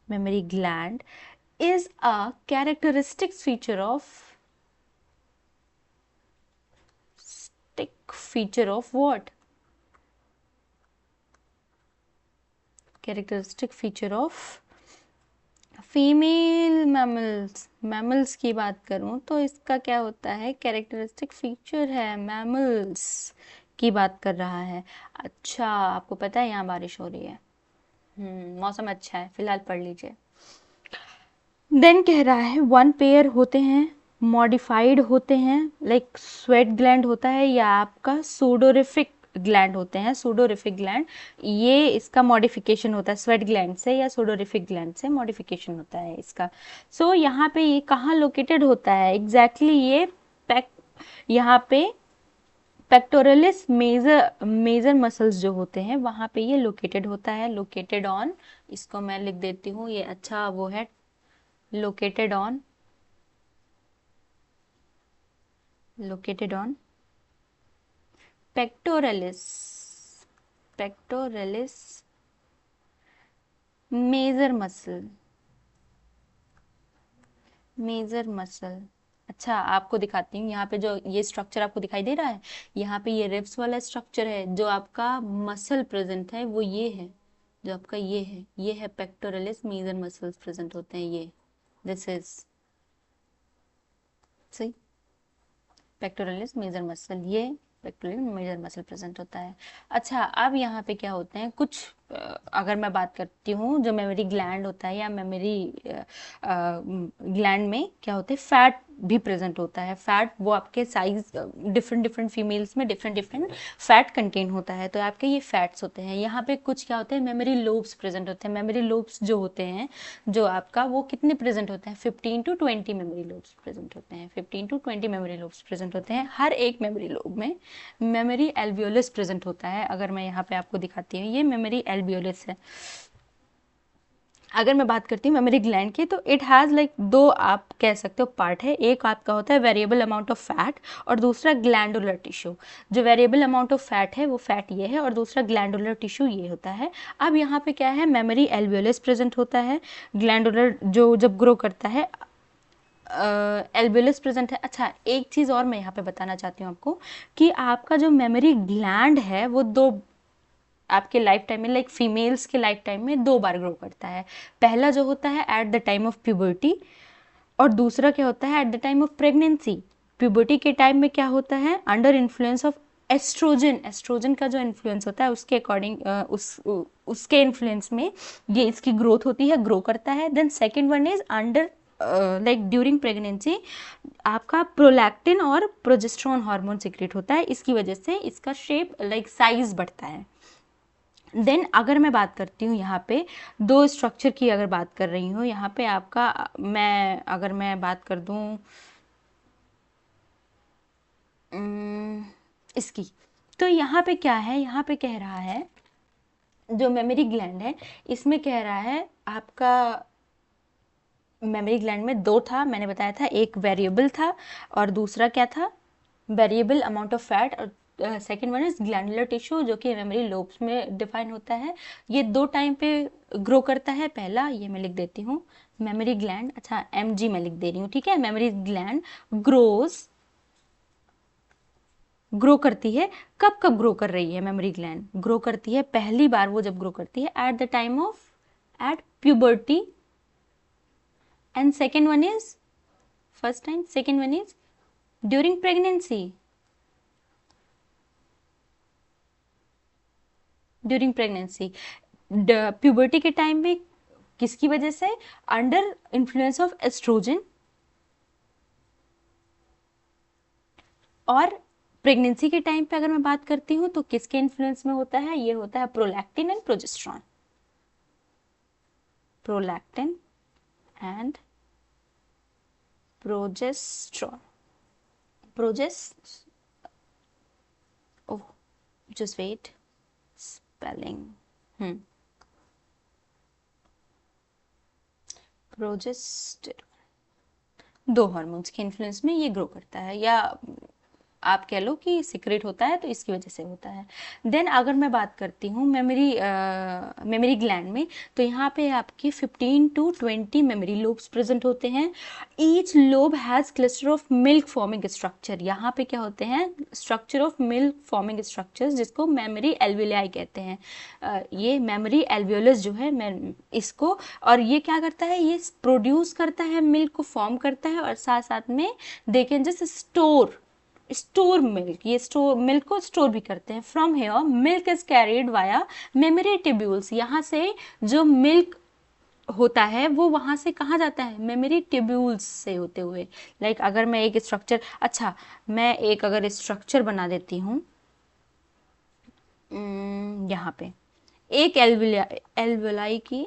A: memory gland is a characteristic feature of what, characteristic feature of female mammals. Mammals की बात करूं तो इसका क्या होता है कैरेक्टरिस्टिक फीचर है, मैमल्स की बात कर रहा है। अच्छा, आपको पता है यहाँ बारिश हो रही है, मौसम अच्छा है, फिलहाल पढ़ लीजिए। देन कह रहा है वन पेयर होते हैं, मॉडिफाइड होते हैं, लाइक स्वेट ग्लैंड होता है या आपका सूडोरिफिक ग्लैंड होते हैं, सूडोरिफिक ग्लैंड, ये इसका मॉडिफिकेशन होता है स्वेट ग्लैंड से या सूडोरिफिक ग्लैंड से मॉडिफिकेशन होता है इसका। सो यहाँ पे ये कहाँ लोकेटेड होता है एग्जैक्टली ये पैक, यहाँ पे पेक्टोरलिस मेजर मसल्स जो होते हैं वहाँ पे ये लोकेटेड होता है, लोकेटेड ऑन, इसको मैं लिख देती हूँ, ये अच्छा वो है, located on pectoralis, pectoralis major muscle, major muscle. अच्छा, आपको दिखाती हूँ, यहाँ पे जो ये स्ट्रक्चर आपको दिखाई दे रहा है, यहाँ पे ये रिब्स वाला स्ट्रक्चर है, जो आपका मसल प्रेजेंट है वो ये है, जो आपका ये है पेक्टोरलिस मेजर मसल्स प्रेजेंट होते हैं, ये दिस इज, सही, पेक्टोरलिस मेजर मसल, ये पेक्टोरल मेजर मसल प्रेजेंट होता है। अच्छा, अब यहाँ पे क्या होते हैं कुछ, अगर मैं बात करती हूँ जो मेमोरी ग्लैंड होता है या मेमोरी ग्लैंड में क्या होते हैं, फैट भी प्रेजेंट होता है। फैट वो आपके साइज डिफरेंट डिफरेंट फीमेल्स में डिफरेंट डिफरेंट फैट कंटेन होता है, तो आपके ये फैट्स होते हैं। यहाँ पे कुछ क्या होते हैं, मेमोरी लोब्स प्रेजेंट होते हैं। मेमोरी लोब्स जो होते हैं, जो आपका वो कितने प्रेजेंट होते हैं, 15 to 20 मेमोरी लोब्स प्रेजेंट होते हैं। 15 to 20 मेमोरी लोब्स प्रेजेंट होते हैं। हर एक मेमोरी लोब में मेमोरी एल्वियोलस प्रेजेंट होता है। अगर मैं यहाँ पे आपको दिखाती हूँ, ये मेमोरी एल्वियोलस है। अगर मैं बात करती हूँ मेमोरी ग्लैंड की, तो इट हैज़ लाइक दो, आप कह सकते हो, पार्ट है। एक आपका होता है वेरिएबल अमाउंट ऑफ फैट, और दूसरा ग्लैंडुलर टिश्यू। जो वेरिएबल अमाउंट ऑफ फैट है वो फैट ये है, और दूसरा ग्लैंडुलर टिश्यू ये होता है। अब यहाँ पे क्या है, मेमोरी एल्वियोलस प्रेजेंट होता है, ग्लैंडुलर जो जब ग्रो करता है एल्वियोलस प्रेजेंट है। अच्छा, एक चीज़ और मैं यहाँ पे बताना चाहती हूँ आपको, कि आपका जो मेमोरी ग्लैंड है वो दो, आपके लाइफ टाइम में, लाइक फीमेल्स के लाइफ टाइम में दो बार ग्रो करता है। पहला जो होता है at the time of puberty, और दूसरा क्या होता है at the time of pregnancy. Puberty के टाइम में क्या होता है, under influence of estrogen, estrogen का जो इन्फ्लुएंस होता है उसके अकॉर्डिंग, उसके इन्फ्लुएंस में ये इसकी ग्रोथ होती है, ग्रो करता है। Then second one is under, like during pregnancy आपका प्रोलैक्टिन और प्रोजेस्टेरोन हार्मोन सिक्रेट होता है, इसकी वजह से इसका शेप, लाइक साइज बढ़ता है। देन अगर मैं बात करती हूँ यहाँ पे दो स्ट्रक्चर की, अगर बात कर रही हूँ यहाँ पे आपका, अगर मैं बात कर दूँ इसकी, तो यहाँ पे क्या है, यहाँ पे कह रहा है जो मेमोरी ग्लैंड है, इसमें कह रहा है आपका मेमोरी ग्लैंड में दो था, मैंने बताया था, एक वेरिएबल था और दूसरा क्या था, वेरिएबल अमाउंट ऑफ फैट, और second one is glandular tissue, जो कि मेमोरी लोब्स में डिफाइन होता है। ये दो टाइम पे ग्रो करता है। पहला ये मैं लिख देती हूँ, मेमोरी ग्लैंड, अच्छा एमजी मैं लिख दे रही हूँ, ठीक है। मेमोरी ग्लैंड ग्रोज, ग्रो करती है, कब कब ग्रो कर रही है मेमोरी ग्लैंड, ग्रो करती है पहली बार वो जब ग्रो करती है at the time of, at puberty, and second one is, first time, second one is during pregnancy, during pregnancy. Puberty के टाइम में किसकी वजह से, अंडर इन्फ्लुएंस ऑफ एस्ट्रोजन, और प्रेगनेंसी के टाइम पे अगर मैं बात करती हूँ तो किसके इन्फ्लुएंस में होता है, ये होता है prolactin and progesterone, prolactin and progesterone, progest, oh just wait, spelling, progesterone, दो हार्मोन्स के इन्फ्लुएंस में ये ग्रो करता है, या आप कह लो कि सीक्रेट होता है, तो इसकी वजह से होता है। देन अगर मैं बात करती हूँ मेमोरी, मेमोरी ग्लैंड में, तो यहाँ पे आपकी 15 to 20 मेमोरी लोब्स प्रेजेंट होते हैं। Each lobe has cluster of milk forming structure. यहाँ पे क्या होते हैं, structure of milk forming structures, जिसको मेमोरी एल्वियोलाई कहते हैं। ये मेमोरी एल्वियोलस जो है, मैं इसको, और ये क्या करता है, ये प्रोड्यूस करता है, मिल्क को फॉर्म करता है, और साथ साथ में they can just store milk, ये स्टोर मिल्क को स्टोर भी करते हैं। From here milk is carried via mammary tubules, यहाँ से जो मिल्क होता है वो वहाँ से कहाँ जाता है, मेमोरी ट्यूब्यूल्स से होते हुए। लाइक अगर मैं एक स्ट्रक्चर, अच्छा मैं एक अगर स्ट्रक्चर बना देती हूँ यहाँ पे, एक एल्वियोलाई की,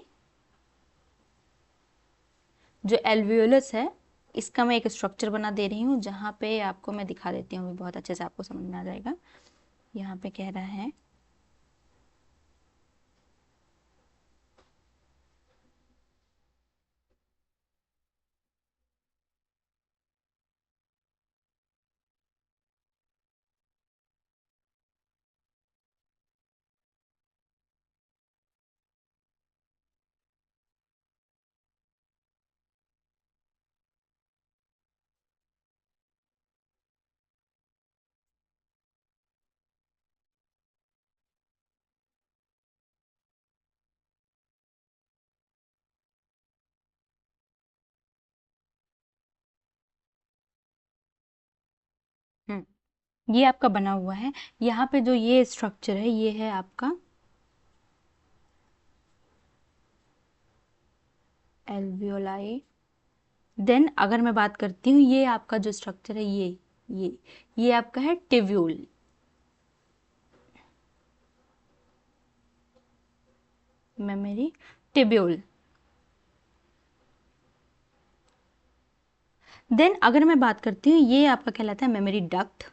A: जो एल्वियोलस है, इसका मैं एक स्ट्रक्चर बना दे रही हूँ, जहाँ पे आपको मैं दिखा देती हूँ, बहुत अच्छे से आपको समझ में आ जाएगा। यहाँ पे कह रहा है ये आपका बना हुआ है। यहाँ पे जो ये स्ट्रक्चर है ये है आपका एल्वियोलाई। देन अगर मैं बात करती हूँ ये आपका जो स्ट्रक्चर है ये आपका है टिब्यूल। Memory tubule. देन अगर मैं बात करती हूँ ये आपका कहलाता है mammary duct.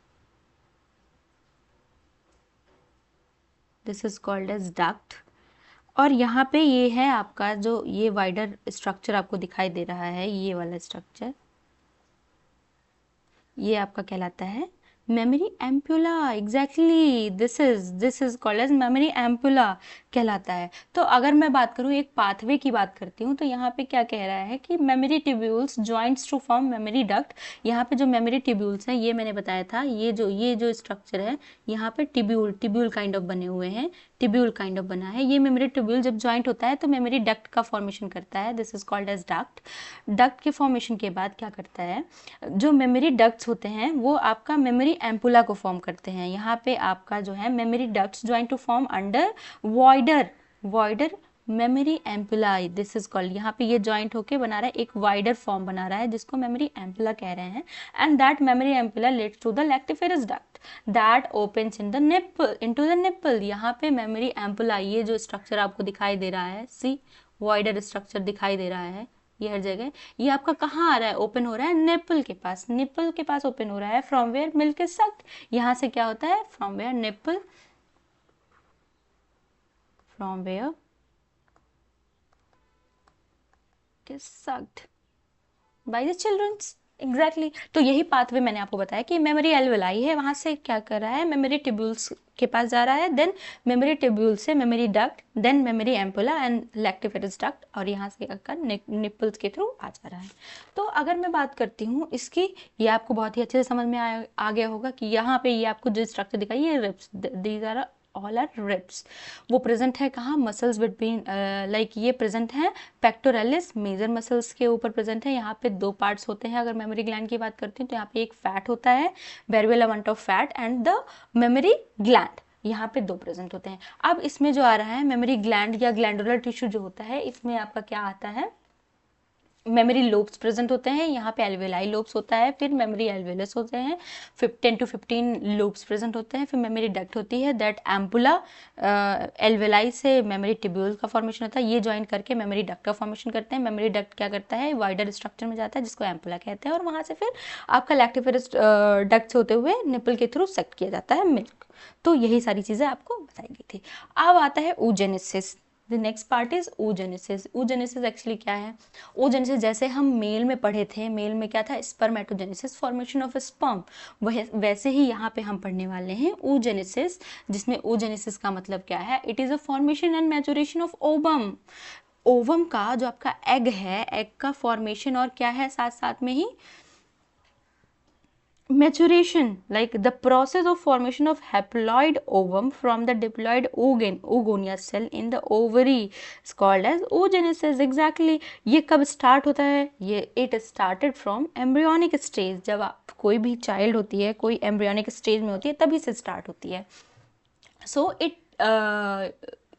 A: This is called as duct. और यहाँ पे ये है आपका जो ये वाइडर स्ट्रक्चर आपको दिखाई दे रहा है, ये वाला स्ट्रक्चर ये आपका कहलाता है mammary ampulla. Exactly this is called as mammary ampulla कहलाता है। तो अगर मैं बात करूँ एक पाथवे की बात करती हूँ तो यहाँ पे क्या कह रहा है कि mammary tubules joints to form mammary duct. यहाँ पे जो मेमोरी ट्यूब्यूल्स हैं ये मैंने बताया था, ये जो स्ट्रक्चर है यहाँ पे ट्यूब्यूल काइंड ऑफ बने हुए हैं, ट्यूब्यूल काइंड ऑफ बना है। ये मेमोरी ट्यूब्यूल जब जॉइंट होता है तो मेमोरी डक्ट का फॉर्मेशन करता है। This is called as duct. Duct के फॉर्मेशन के बाद क्या करता है, जो मेमोरी डक्ट्स होते हैं वो आपका मेमोरी एम्पुला को फॉर्म करते हैं। यहाँ पे आपका जो है mammary ducts join to form under wider mammary ampullae. This is called, यहाँ पे ये ज्वाइंट होके बना रहा है एक वाइडर फॉर्म बना रहा है जिसको मेमोरी एम्पुला कह रहे हैं। And that mammary ampulla leads to the lactiferous duct that opens in the nipple into the nipple. यहाँ पे मेमोरी एम्पुला ये जो स्ट्रक्चर आपको दिखाई दे रहा है, सी वाइडर स्ट्रक्चर दिखाई दे रहा है ये हर जगह, ये आपका कहाँ आ रहा है, ओपन हो रहा है निप्पल के पास। निप्पल के पास ओपन हो रहा है from where milk is sucked. यहाँ से क्या होता है, from where nipple, from where is sucked by the childrens. Exactly. तो यही पाथवे मैंने आपको बताया कि मेमोरी एल्वेलाई है, वहां से क्या कर रहा है, मेमोरी ट्यूब्यूल्स के पास जा रहा है, देन मेमोरी ट्यूब्यूल से mammary duct, then mammary ampulla and lactiferous duct, और यहाँ से आकर निप्पल्स के थ्रू आ जा रहा है। तो अगर मैं बात करती हूँ इसकी, ये आपको बहुत ही अच्छे से समझ में आ गया होगा कि यहाँ पे ये आपको जो स्ट्रक्चर दिखाई, ये ribs, these are all are ribs. वो प्रेजेंट है कहाँ, मसल्स बिटवीन, लाइक ये प्रेजेंट है पेक्टोरलिस मेजर मसल्स के ऊपर प्रेजेंट है। यहाँ पे दो पार्ट्स होते हैं। अगर मेमोरी ग्लैंड की बात करती हूँ तो यहाँ पे एक फैट होता है, variable amount of fat, and the memory gland, यहाँ पे दो प्रेजेंट होते हैं। अब इसमें जो आ रहा है मेमोरी ग्लैंड या ग्लैंडुलर टिश्यू जो होता है, इसमें आपका क्या आता है, मेमोरी लोब्स प्रेजेंट होते हैं। यहाँ पे एल्वेलाई लोब्स होता है, फिर मेमोरी एल्वेलस होते हैं, 10 to 15 लोब्स प्रेजेंट होते हैं, फिर मेमोरी डक्ट होती है, दैट एम्पुला एल्वेलाई से मेमोरी टिब्यूल का फॉर्मेशन होता है, ये ज्वाइन करके मेमोरी डक्ट का फॉर्मेशन करते हैं। मेमोरी डक्ट क्या करता है, वाइडर स्ट्रक्चर में जाता है जिसको एम्पुला कहते हैं, और वहाँ से फिर आपका लैक्टिफेरस डक्ट्स होते हुए निप्पल के थ्रू सक किया जाता है मिल्क। तो यही सारी चीज़ें आपको बताई गई थी। अब आता है oogenesis। The next part is oogenesis। oogenesis actually क्या है, oogenesis जैसे हम मेल में पढ़े थे, मेल में क्या था, स्पर्मेटोजेनेसिस, फॉर्मेशन ऑफ स्पर्म, वैसे ही यहाँ पे हम पढ़ने वाले हैं oogenesis, जिसमें oogenesis का मतलब क्या है, it is a formation and maturation of ovum. Ovum का जो आपका एग है, एग का फॉर्मेशन और क्या है, साथ साथ में ही maturation, like the process of formation of haploid ovum from the diploid oogonia cell in the ovary is called as oogenesis। exactly। ये कब स्टार्ट होता है, ये it started from embryonic stage। जब आप कोई भी चाइल्ड होती है, कोई एम्ब्रियोनिक स्टेज में होती है, तभी से स्टार्ट होती है। सो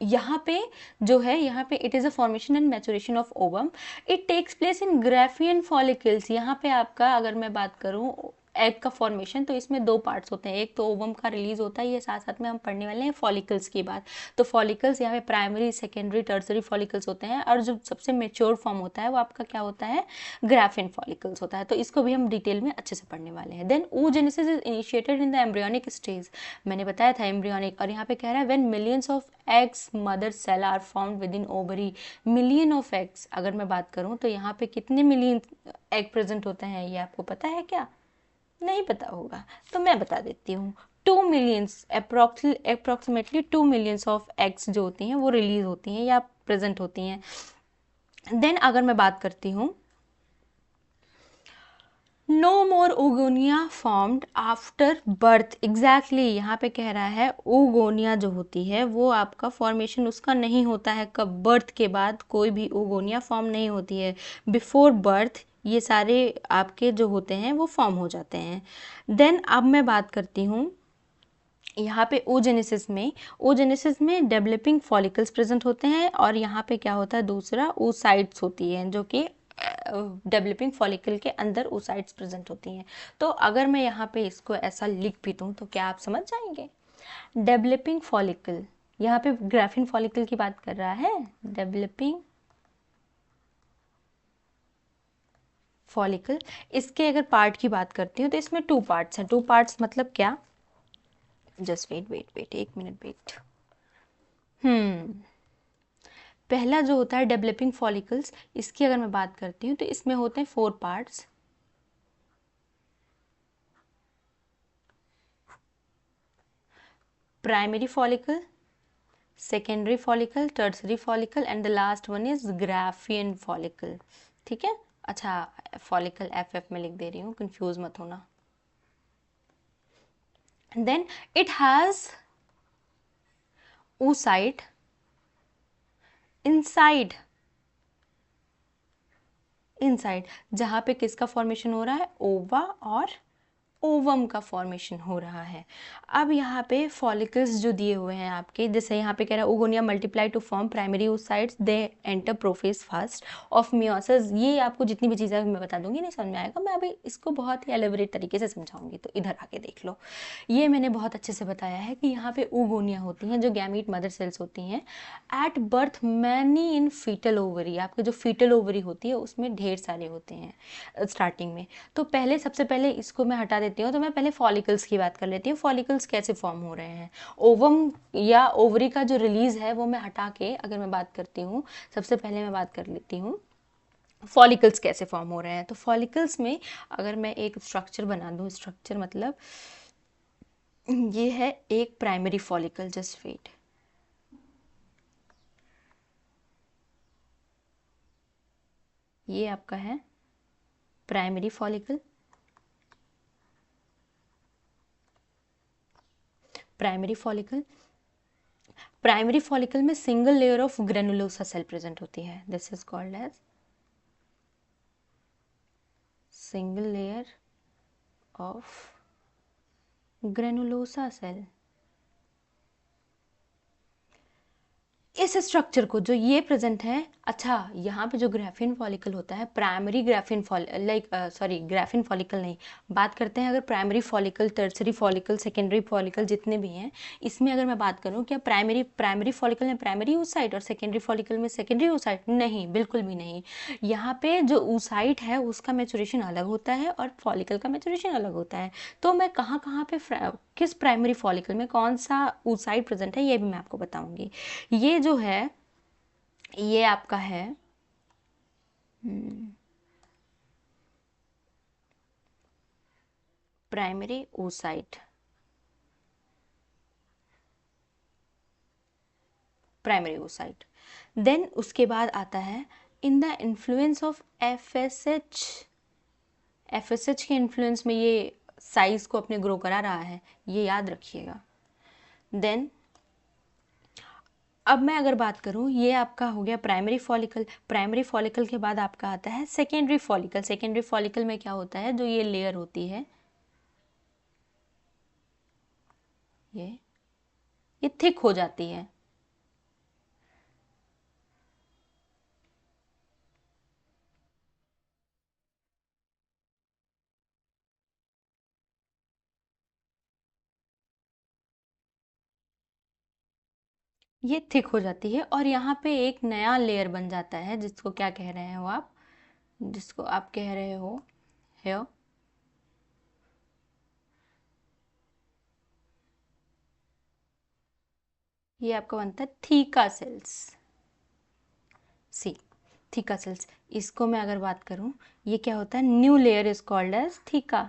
A: यहाँ पे जो है, यहाँ पे it is a formation and maturation of ovum, it takes place in graafian follicles. यहाँ पे आपका अगर मैं बात करूँ एग का फॉर्मेशन, तो इसमें दो पार्ट्स होते हैं, एक तो ओवम का रिलीज होता है, ये साथ साथ में हम पढ़ने वाले हैं फॉलिकल्स की बात। तो फॉलिकल्स यहाँ पे प्राइमरी, सेकेंडरी, टर्सरी फॉलिकल्स होते हैं, और जो सबसे मेच्योर फॉर्म होता है वो आपका क्या होता है, ग्राफियन फॉलिकल्स होता है। तो इसको भी हम डिटेल में अच्छे से पढ़ने वाले हैं। Then oogenesis is initiated in the embryonic stage, मैंने बताया था एम्ब्रियोनिक, और यहाँ पे कह रहा है when millions of eggs mother cell are formed within ovary. Million of eggs, अगर मैं बात करूँ तो यहाँ पे कितने मिलियन एग प्रेजेंट होते हैं, ये आपको पता है क्या, नहीं पता होगा तो मैं बता देती हूँ। 2 millions, approximately 2 millions of eggs जो होती हैं वो रिलीज होती हैं या प्रेजेंट होती हैं। देन अगर मैं बात करती हूँ, no more oogonia formed after birth. Exactly, यहाँ पे कह रहा है ओगोनिया जो होती है वो आपका फॉर्मेशन उसका नहीं होता है कब, बर्थ के बाद कोई भी ओगोनिया फॉर्म नहीं होती है। बिफोर बर्थ ये सारे आपके जो होते हैं वो फॉर्म हो जाते हैं। देन अब मैं बात करती हूँ यहाँ पे ओजेनेसिस में डेवलपिंग फॉलिकल्स प्रेजेंट होते हैं, और यहाँ पे क्या होता है, दूसरा oocytes होती हैं जो कि डेवलपिंग फॉलिकल के अंदर oocytes प्रेजेंट होती हैं। तो अगर मैं यहाँ पे इसको ऐसा लिख भी दूँ तो क्या आप समझ जाएंगे? डेवलपिंग फॉलिकल, यहाँ पे ग्राफिन फॉलिकल की बात कर रहा है, डेवलपिंग फॉलिकल। इसके अगर पार्ट की बात करती हूँ तो इसमें 2 पार्ट्स हैं। 2 पार्ट्स मतलब क्या? Just wait 1 minute wait. पहला जो होता है डेवलपिंग फॉलिकल्स, इसकी अगर मैं बात करती हूँ तो इसमें होते हैं 4 parts. Primary follicle, secondary follicle, tertiary follicle and the last one is Graafian follicle. ठीक है, अच्छा फॉलिकल एफ में लिख दे रही हूँ, कंफ्यूज मत होना। Then it has oocyte inside जहां पे किसका फॉर्मेशन हो रहा है? ओवा और ओवम का फॉर्मेशन हो रहा है। अब यहाँ पे फॉलिकल्स जो दिए हुए हैं आपके, जैसे यहाँ पे कह रहा है oogonia multiply two form primary oocytes, they enter prophase fast of meiosis. ये आपको जितनी भी चीज़ें मैं बता दूंगी नहीं समझ में आएगा, मैं अभी इसको बहुत ही एलेबोरेट तरीके से समझाऊंगी, तो इधर आके देख लो। ये मैंने बहुत अच्छे से बताया है कि यहाँ पे ओगोनिया होती हैं जो गैमीट मदर सेल्स होती हैं। At birth many in fetal ovary, आपके जो फीटल ओवरी होती है उसमें ढेर सारे होते हैं स्टार्टिंग में। तो पहले सबसे पहले इसको मैं हटा देती हूँ, तो मैं पहले फॉलिकल्स की बात कर लेती हूँ। फॉलिकल्स कैसे फॉर्म हो रहे हैं? ओवम या ओवरी का जो रिलीज है वो मैं हटा के अगर मैं बात करती हूँ, सबसे पहले मैं बात कर लेती हूँ फॉलिकल्स कैसे फॉर्म हो रहे हैं। तो फॉलिकल्स में अगर मैं एक स्ट्रक्चर बना दूँ, स्ट्रक्चर मतलब ये है एक प्राइमरी फॉलिकल, जस्ट वेट, ये आपका है प्राइमरी फॉलिकल। प्राइमरी फॉलिकल में single layer of granulosa cell present होती है, this is called as single layer of granulosa cell. इस स्ट्रक्चर को जो ये प्रेजेंट है, अच्छा यहाँ पे जो ग्राफिन फॉलिकल होता है, प्राइमरी ग्राफिन ग्राफिन फॉलिकल नहीं, बात करते हैं अगर primary follicle, tertiary follicle, secondary follicle जितने भी हैं, इसमें अगर मैं बात करूँ क्या प्राइमरी फॉलिकल में प्राइमरी oocyte और सेकेंडरी फॉलिकल में सेकेंडरी oocyte? नहीं, बिल्कुल भी नहीं। यहाँ पे जो oocyte है उसका मैचुरेशन अलग होता है और फॉलिकल का मैचुरेशन अलग होता है। तो मैं कहाँ पे किस प्राइमरी फॉलिकल में कौन सा oocyte प्रेजेंट है ये भी मैं आपको बताऊंगी। ये जो है ये आपका है प्राइमरी oocyte, प्राइमरी oocyte। देन उसके बाद आता है in the influence of FSH के इन्फ्लुएंस में ये साइज को अपने ग्रो करा रहा है, ये याद रखिएगा। देन अब मैं अगर बात करूं, ये आपका हो गया प्राइमरी फॉलिकल के बाद आपका आता है सेकेंडरी फॉलिकल। सेकेंडरी फॉलिकल में क्या होता है, जो ये लेयर होती है ये थिक हो जाती है। ये थिक हो जाती है और यहाँ पे एक नया लेयर बन जाता है, जिसको क्या कह रहे हो आप, जिसको आप कह रहे हो हेयर, ये आपका बनता है theca cells. See theca cells, इसको मैं अगर बात करूं, ये क्या होता है, new layer is called as theca.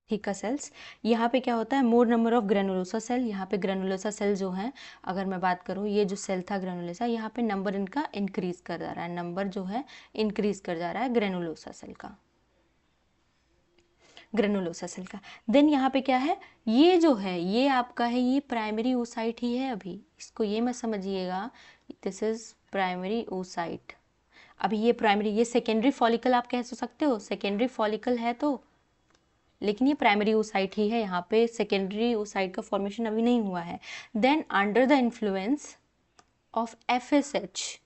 A: Theca cells, यहाँ पे क्या होता है, more number of granulosa cell. यहाँ पे ग्रेनुलोसा सेल जो है, अगर मैं बात करूँ, ये जो सेल था ग्रेनुलोसा, यहाँ पे नंबर इनका इंक्रीज कर जा रहा है, नंबर जो है इंक्रीज कर जा रहा है ग्रेनुलोसा सेल का। ग्रेनुलोसा सेल का। देन यहाँ पे क्या है, ये जो है ये आपका है, ये प्राइमरी oocyte ही है। अभी इसको ये मत समझिएगा, दिस इज प्राइमरी oocyte। अभी ये प्राइमरी, ये सेकेंडरी फॉलिकल आप कह सकते हो, सेकेंडरी फॉलिकल है तो, लेकिन ये प्राइमरी oocyte ही है। यहाँ पे सेकेंडरी oocyte का फॉर्मेशन अभी नहीं हुआ है। Then under the influence of FSH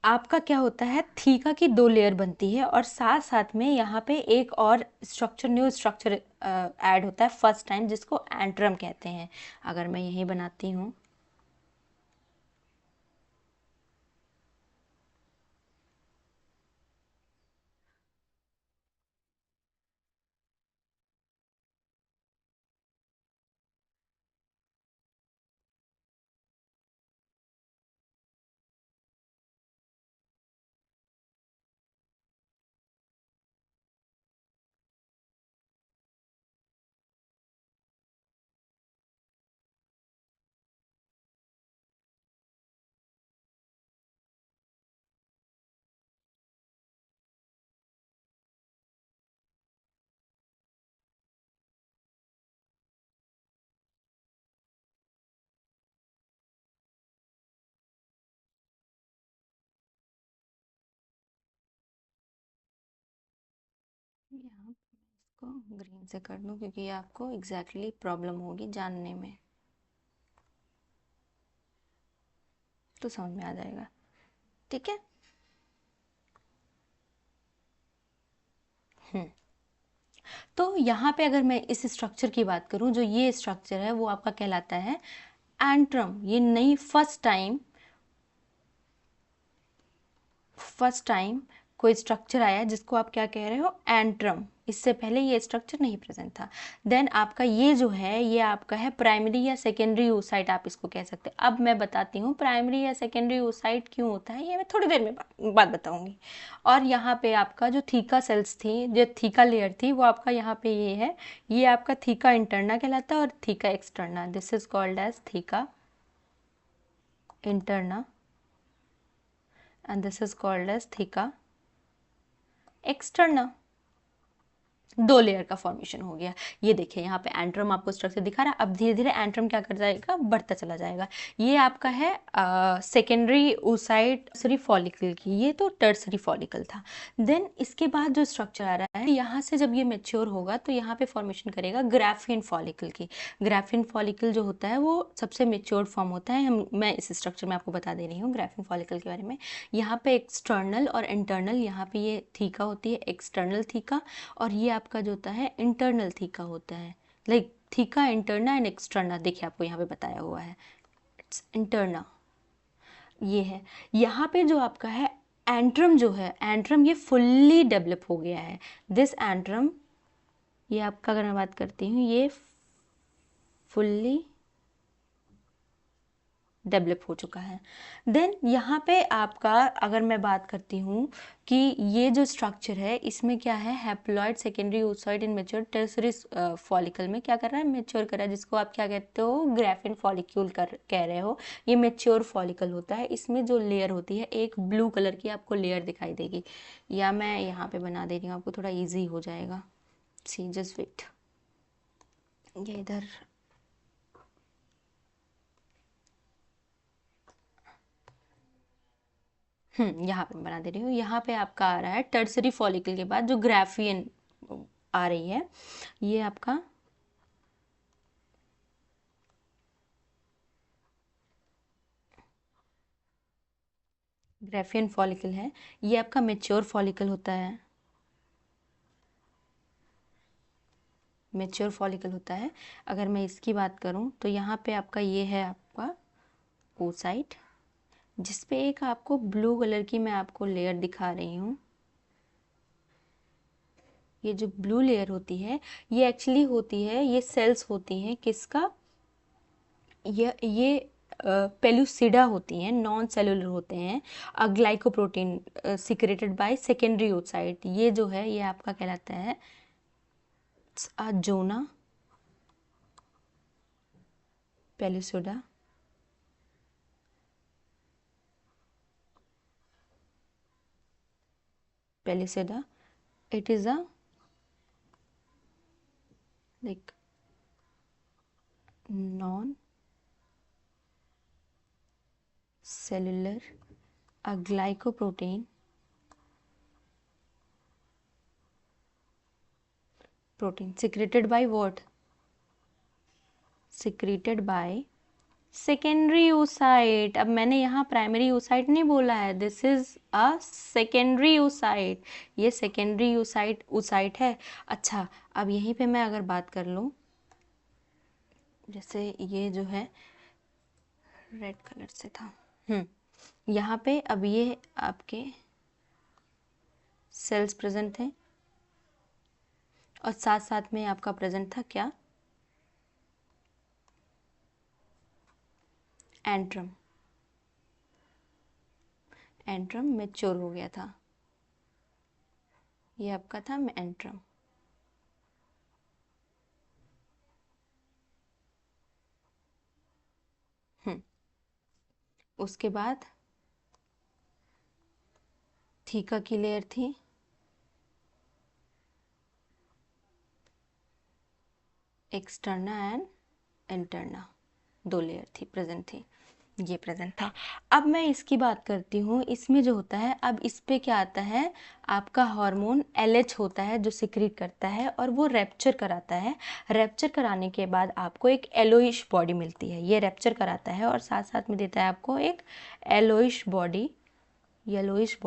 A: आपका क्या होता है, थीका की 2 लेयर बनती है और साथ साथ में यहाँ पे एक और स्ट्रक्चर, न्यू स्ट्रक्चर ऐड होता है फर्स्ट टाइम, जिसको एंट्रम कहते हैं। अगर मैं यही बनाती हूँ, यहाँ इसको ग्रीन से कर दूँ क्योंकि ये आपको एग्जैक्टली प्रॉब्लम होगी जानने में, तो समझ में आ जाएगा। ठीक है। तो यहाँ पे अगर मैं इस स्ट्रक्चर की बात करूँ, जो ये स्ट्रक्चर है वो आपका कहलाता है एंट्रम। ये नई फर्स्ट टाइम कोई स्ट्रक्चर आया है जिसको आप क्या कह रहे हो, एंट्रम। इससे पहले ये स्ट्रक्चर नहीं प्रेजेंट था। देन आपका ये जो है, ये आपका है प्राइमरी या सेकेंडरी oocyte, आप इसको कह सकते हैं। अब मैं बताती हूँ प्राइमरी या सेकेंडरी oocyte क्यों होता है, ये मैं थोड़ी देर में बात बताऊंगी। और यहाँ पे आपका जो थीका सेल्स थी, जो थीका लेयर थी, वो आपका यहाँ पे ये है, ये आपका थीका इंटरना कहलाता है और theca externa. This is called as theca interna and this is called as theca externa। 2 लेयर का फॉर्मेशन हो गया। ये देखिए यहाँ पे एंट्रम आपको स्ट्रक्चर दिखा रहा है। अब धीरे धीरे एंट्रम क्या कर जाएगा, बढ़ता चला जाएगा। ये आपका है सेकेंडरी oocyte टर्सरी फॉलिकल की, ये तो टर्सरी फॉलिकल था। देन इसके बाद जो स्ट्रक्चर आ रहा है, यहाँ से जब ये मेच्योर होगा तो यहाँ पे फॉर्मेशन करेगा ग्राफियन फॉलिकल की। ग्राफियन फॉलिकल जो होता है वो सबसे मेच्योर्ड फॉर्म होता है। मैं इस स्ट्रक्चर में आपको बता दे रही हूँ ग्राफियन फॉलिकल के बारे में। यहाँ पे एक्सटर्नल और इंटरनल, यहाँ पे ये थीका होती है एक्सटर्नल थीका, और ये आपका जो होता है इंटरनल थीका होता है। Like theca interna and externa, देखिए आपको यहाँ पे बताया हुआ है, इट्स इंटरना ये है। यहाँ पे जो आपका है एंट्रम, जो है एंट्रम, ये फुल्ली डेवलप हो गया है। दिस एंट्रम, ये आपका अगर मैं बात करती हूँ, ये फुल्ली डेवलप हो चुका है। देन यहाँ पे आपका अगर मैं बात करती हूँ कि ये जो स्ट्रक्चर है इसमें क्या है, हैप्लॉइड सेकेंडरी oocyte इन मेच्योर टर्सरी फॉलिकल में क्या कर रहा है, मेच्योर कर रहा है, जिसको आप क्या कहते हो, ग्राफिन फॉलिक्यूल कह रहे हो। ये मेच्योर फॉलिकल होता है। इसमें जो लेयर होती है, एक ब्लू कलर की आपको लेयर दिखाई देगी, या मैं यहाँ पे बना दे रही हूँ आपको, थोड़ा ईजी हो जाएगा। सी जस्ट वेट, ये इधर यहाँ पे मैं बना दे रही हूँ। यहाँ पे आपका आ रहा है टर्सरी फॉलिकल के बाद जो ग्राफियन आ रही है, ये आपका ग्राफियन फॉलिकल है। ये आपका मेच्योर फॉलिकल होता है, मेच्योर फॉलिकल होता है। अगर मैं इसकी बात करूँ तो यहाँ पे आपका ये है आपका oocyte, जिस पे एक आपको ब्लू कलर की मैं आपको लेयर दिखा रही हूँ। ये जो ब्लू लेयर होती है, ये एक्चुअली होती है, ये सेल्स होती हैं किसका, ये पेलुसिडा होती हैं, नॉन सेलुलर होते हैं, glycoprotein secreted by secondary oocyte। ये जो है ये आपका कहलाता है zona pellucida pellucida. It is a like non-cellular, a glycoprotein protein secreted by what? Secreted by secondary oocyte. अब मैंने यहाँ प्राइमरी oocyte नहीं बोला है, this is a secondary oocyte. ये सेकेंडरी oocyte है. अच्छा, अब यहीं पे मैं अगर बात कर लूँ, जैसे ये जो है रेड कलर से था, यहाँ पे अब ये आपके सेल्स प्रेजेंट थे और साथ साथ में आपका प्रेजेंट था क्या? एंट्रम. एंट्रम मैच्योर हो गया था, ये आपका था एंट्रम. उसके बाद थीका की लेयर थी, एक्सटर्ना एंड इंटरना, 2 लेयर थी, प्रेजेंट थी. ये प्रेजेंट था. अब मैं इसकी बात करती हूँ. इसमें जो होता है, अब इस पे क्या आता है, आपका हार्मोन LH होता है जो सिक्रीट करता है और वो रैप्चर कराता है. रैप्चर कराने के बाद आपको एक येलोइश बॉडी मिलती है. ये रैप्चर कराता है और साथ साथ में देता है आपको एक येलोइश बॉडी, येलोइश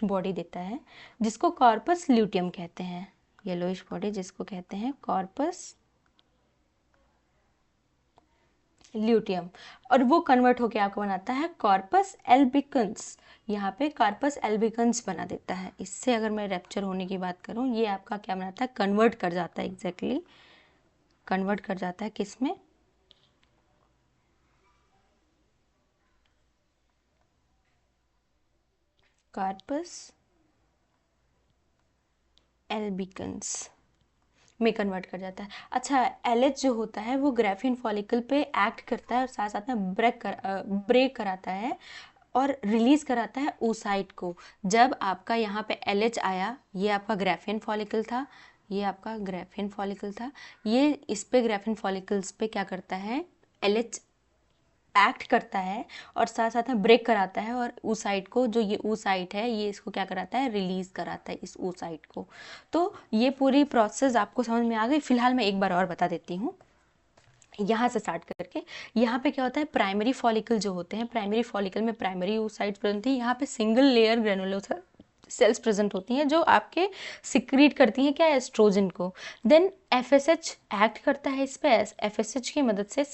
A: बॉडी देता है जिसको कॉर्पस ल्यूटियम कहते हैं. येलोइश बॉडी जिसको कहते हैं कॉर्पस ल्यूटियम, और वो कन्वर्ट होके आपको बनाता है कॉर्पस एल्बिकन्स. यहाँ पे कॉर्पस एल्बिकन्स बना देता है. इससे अगर मैं रैप्चर होने की बात करूँ, ये आपका क्या बनाता है, कन्वर्ट कर जाता है. एग्जैक्टली कन्वर्ट कर जाता है किस में, कॉर्पस एल्बिकन्स में कन्वर्ट कर जाता है. अच्छा, LH जो होता है वो ग्राफियन फॉलिकल पे एक्ट करता है और साथ साथ में ब्रेक कराता है और रिलीज कराता है oocyte को. जब आपका यहाँ पे LH आया, ये आपका ग्राफियन फॉलिकल था, ये आपका ग्राफियन फॉलिकल था, ये इस पे ग्राफियन फॉलिकल्स पे क्या करता है, LH एक्ट करता है और साथ साथ में ब्रेक कराता है और oocyte को, जो ये oocyte है, ये इसको क्या कराता है, रिलीज कराता है इस oocyte को. तो ये पूरी प्रोसेस आपको समझ में आ गई. फिलहाल मैं एक बार और बता देती हूँ यहाँ से स्टार्ट करके. यहाँ पे क्या होता है, प्राइमरी फॉलिकल जो होते हैं, प्राइमरी फॉलिकल में प्राइमरी oocyte प्रेजेंट थी. यहाँ पे single layer granulosa cells present होती हैं जो आपके सिक्रीट करती हैं क्या, एस्ट्रोजन को. देन FSH एक्ट करता है इस पे. FSH की मदद से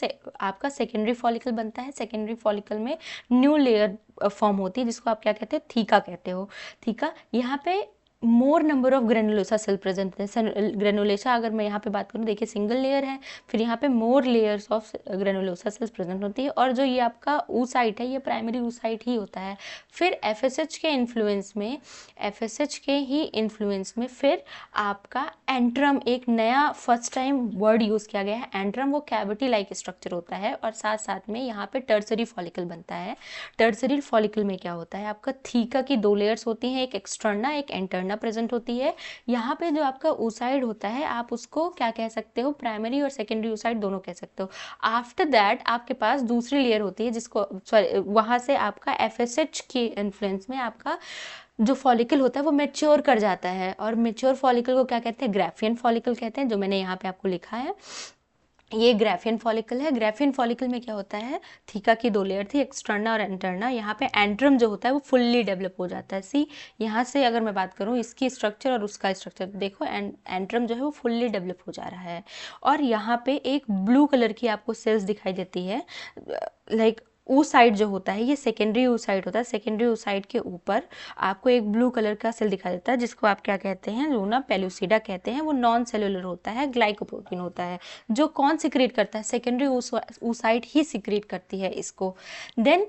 A: आपका सेकेंडरी फॉलिकल बनता है. सेकेंडरी फॉलिकल में न्यू लेयर फॉर्म होती है जिसको आप क्या कहते हैं, थीका कहते हो. थीका, यहाँ पे more number of granulosa cell present है. ग्रेनुलोसा अगर मैं यहाँ पे बात करूँ, देखिए सिंगल लेयर है, फिर यहाँ पे more layers of granulosa cells present होती है. और जो ये आपका oocyte है, ये प्राइमरी oocyte ही होता है. फिर FSH के इन्फ्लुएंस में फिर आपका एंट्रम, एक नया फर्स्ट टाइम वर्ड यूज़ किया गया है. एंट्रम वो कैविटी लाइक स्ट्रक्चर होता है और साथ साथ में यहाँ पे टर्सरी फॉलिकल बनता है. टर्सरी फॉलिकल में क्या होता है, आपका थीका की 2 लेयर्स होती हैं, एक एक्सटर्ना एक एंटरना प्रेजेंट होती है. यहाँ पे जो आपका oocyte होता है, आप उसको क्या कह सकते हो, प्राइमरी और सेकेंडरी oocyte दोनों कह सकते हो. आफ्टर दैट आपके पास दूसरी लेयर होती है जिसको वहाँ से आपका FSH के इन्फ्लुएंस में आपका जो फॉलिकल होता है वो मेच्योर कर जाता है. और मेच्योर फॉलिकल को क्या कहते हैं, ग्राफियन फॉलिकल कहते हैं, जो मैंने यहाँ पे आपको लिखा है. ये ग्राफियन फॉलिकल है. ग्राफियन फॉलिकल में क्या होता है, थीका की 2 लेयर थी, एक्सटर्ना और एंटरना. यहाँ पे एंट्रम जो होता है वो फुल्ली डेवलप हो जाता है. सी, यहाँ से अगर मैं बात करूँ इसकी स्ट्रक्चर और उसका स्ट्रक्चर, देखो एंट्रम जो है वो फुल्ली डेवलप हो जा रहा है. और यहाँ पे एक ब्लू कलर की आपको सेल्स दिखाई देती है, लाइक oocyte जो होता है, ये सेकेंडरी oocyte होता है. सेकेंडरी oocyte के ऊपर आपको एक ब्लू कलर का सेल दिखाई देता है जिसको आप क्या कहते हैं, लूना पेलुसिडा कहते हैं. वो नॉन सेलुलर होता है, ग्लाइकोप्रोटीन होता है. जो कौन सिक्रीट करता है, सेकेंडरी oocyte ही सिक्रीट करती है इसको. देन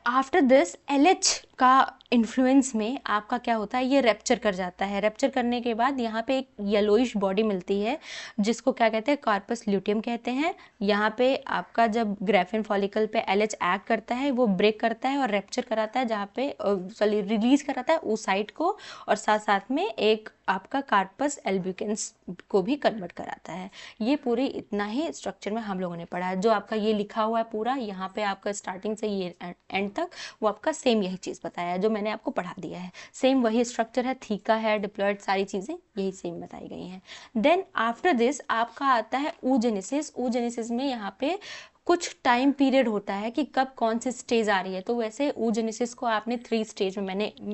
A: आफ्टर दिस LH का इन्फ्लुएंस में आपका क्या होता है, ये रैप्चर कर जाता है। रैप्चर करने के बाद यहाँ पे एक येलोइश बॉडी मिलती है जिसको क्या कहते हैं, कार्पस ल्यूटियम कहते हैं। यहाँ पे आपका जब ग्राफिन फॉलिकल पे LH एक्ट करता है, वो ब्रेक करता है और रैप्चर कराता है, जहाँ पे सॉरी रिलीज कराता है oocyte को, और साथ साथ में एक आपका कार्पस एल्ब्यूकेंस को भी कन्वर्ट कराता है। ये पूरी इतना ही स्ट्रक्चर में हम लोगों ने पढ़ा है। जो आपका ये लिखा हुआ है पूरा यहाँ पे आपका स्टार्टिंग से ये एंड तक, वो आपका सेम यही चीज़ बताया है जो मैंने आपको पढ़ा दिया है। सेम वही स्ट्रक्चर है, थीका है, डिप्लॉयड, सारी चीज़ें यही सेम बताई गई हैं। देन आफ्टर दिस आपका आता है oogenesis। oogenesis में यहाँ पे कुछ टाइम पीरियड होता है कि कब कौन सी स्टेज आ रही है। तो वैसे oogenesis को आपने 3 स्टेज में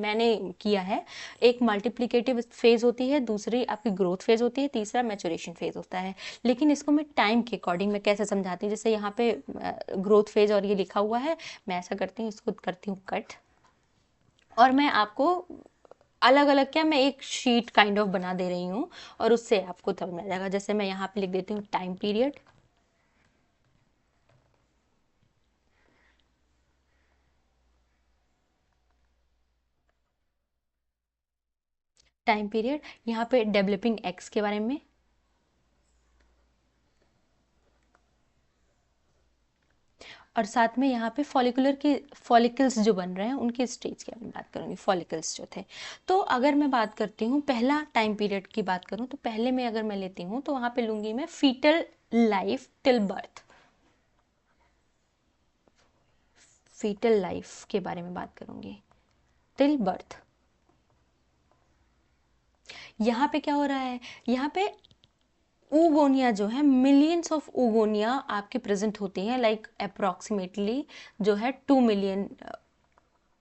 A: मैंने किया है। एक मल्टीप्लिकेटिव फेज होती है, दूसरी आपकी ग्रोथ फेज होती है, तीसरा मैचुरेशन फेज होता है। लेकिन इसको मैं टाइम के अकॉर्डिंग मैं कैसे समझाती हूँ, जैसे यहाँ पे ग्रोथ फेज और ये लिखा हुआ है, मैं ऐसा करती हूँ, इसको करती हूँ कट, और मैं आपको अलग अलग क्या, मैं एक शीट काइंड ऑफ बना दे रही हूँ और उससे आपको समझ में आ जाएगा। जैसे मैं यहाँ पे लिख देती हूँ टाइम पीरियड, टाइम पीरियड, यहाँ पे डेवलपिंग एक्स के बारे में, और साथ में यहाँ पे फॉलिकुलर के फॉलिकल्स जो बन रहे हैं उनके स्टेज की मैं बात करूँगी, फॉलिकल्स जो थे। तो अगर मैं बात करती हूँ पहला टाइम पीरियड की बात करूँ, तो पहले में अगर मैं लेती हूँ तो वहाँ पे लूँगी मैं fetal life till birth. Fetal life के बारे में बात करूँगी टिल बर्थ। यहाँ पे क्या हो रहा है, यहाँ पे ऊगोनिया जो है, मिलियंस ऑफ ऊगोनिया आपके प्रेजेंट होती हैं, लाइक अप्रॉक्सीमेटली जो है 2 मिलियन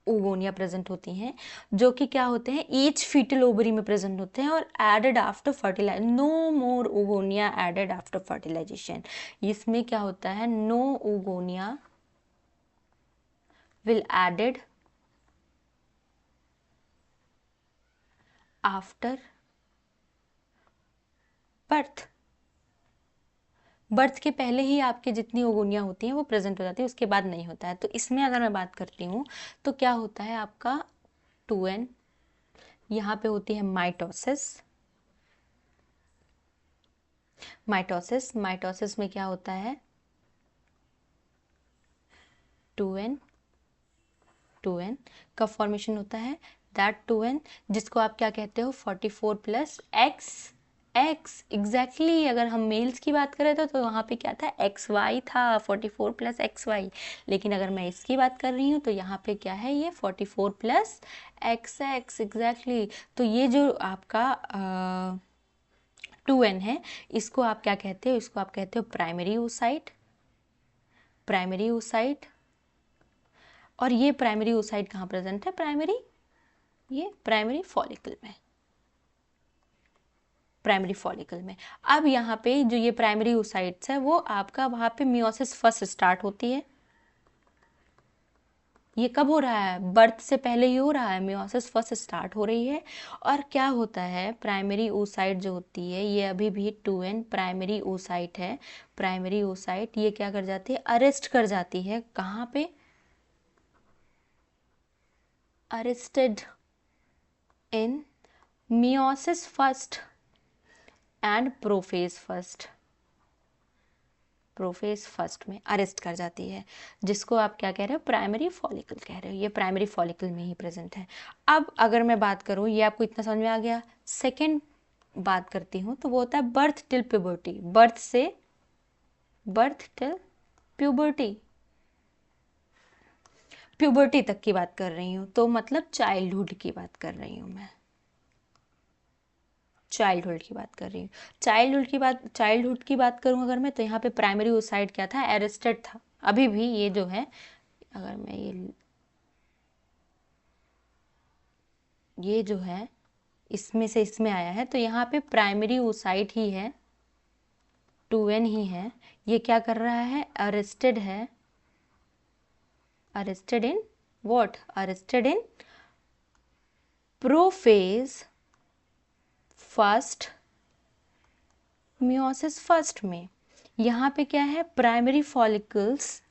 A: ऊगोनिया प्रेजेंट होती हैं, जो कि क्या होते हैं, ईच फीटल ओवरी में प्रेजेंट होते हैं और added after fertilize, no more oogonia added after fertilization. इसमें क्या होता है, no oogonia will added after birth. Birth के पहले ही आपके जितनी ओगोनिया होती हैं वो प्रेजेंट हो जाती है, उसके बाद नहीं होता है। तो इसमें अगर मैं बात करती हूँ तो क्या होता है आपका 2n, यहाँ पे होती है माइटोसिस। माइटोसिस, माइटोसिस में क्या होता है 2n, 2n का फॉर्मेशन होता है, दैट 2n जिसको आप क्या कहते हो 44 प्लस x, एक्स एग्जैक्टली। अगर हम मेल्स की बात करें तो वहाँ पे क्या था, XY था, 44 प्लस XY। लेकिन अगर मैं इसकी बात कर रही हूँ तो यहाँ पे क्या है, ये 44 प्लस XX एग्जैक्टली। तो ये जो आपका 2n है, इसको आप क्या कहते हो, इसको आप कहते हो प्राइमरी oocyte, प्राइमरी oocyte। और ये प्राइमरी oocyte कहाँ प्रेजेंट है, प्राइमरी, ये प्राइमरी फॉलिकल में, प्राइमरी फॉलिकल में। अब यहाँ पे जो ये प्राइमरी oocytes है वो आपका वहाँ पे मियोसिस फर्स्ट स्टार्ट होती है। ये कब हो रहा है, बर्थ से पहले ही हो रहा है, मियोसिस फर्स्ट स्टार्ट हो रही है। और क्या होता है, प्राइमरी oocyte जो होती है ये अभी भी 2n प्राइमरी oocyte है। प्राइमरी oocyte ये क्या कर जाती है, अरेस्ट कर जाती है, कहाँ पे, arrested in meiosis first and prophase first, prophase first में अरेस्ट कर जाती है, जिसको आप क्या कह रहे हो, प्राइमरी फॉलिकल कह रहे हो। ये प्राइमरी फॉलिकल में ही प्रेजेंट है। अब अगर मैं बात करूँ, ये आपको इतना समझ में आ गया। सेकेंड बात करती हूँ तो वो होता है बर्थ टिल प्यूबर्टी, बर्थ से बर्थ टिल प्यूबर्टी, प्यूबर्टी तक की बात कर रही हूँ, तो मतलब चाइल्डहुड की बात कर रही हूँ मैं, चाइल्डहुड की बात कर रही हूँ। चाइल्डहुड की बात करूँ अगर मैं, तो यहाँ पे प्राइमरी oocyte क्या था, अरेस्टेड था। अभी भी ये जो है, अगर मैं ये जो है इसमें से इसमें आया है, तो यहाँ पे प्राइमरी oocyte ही है, 2n ही है। ये क्या कर रहा है, अरेस्टेड है, arrested in what, arrested in prophase first, meiosis first में। यहाँ पे क्या है, प्राइमरी फॉलिकल्स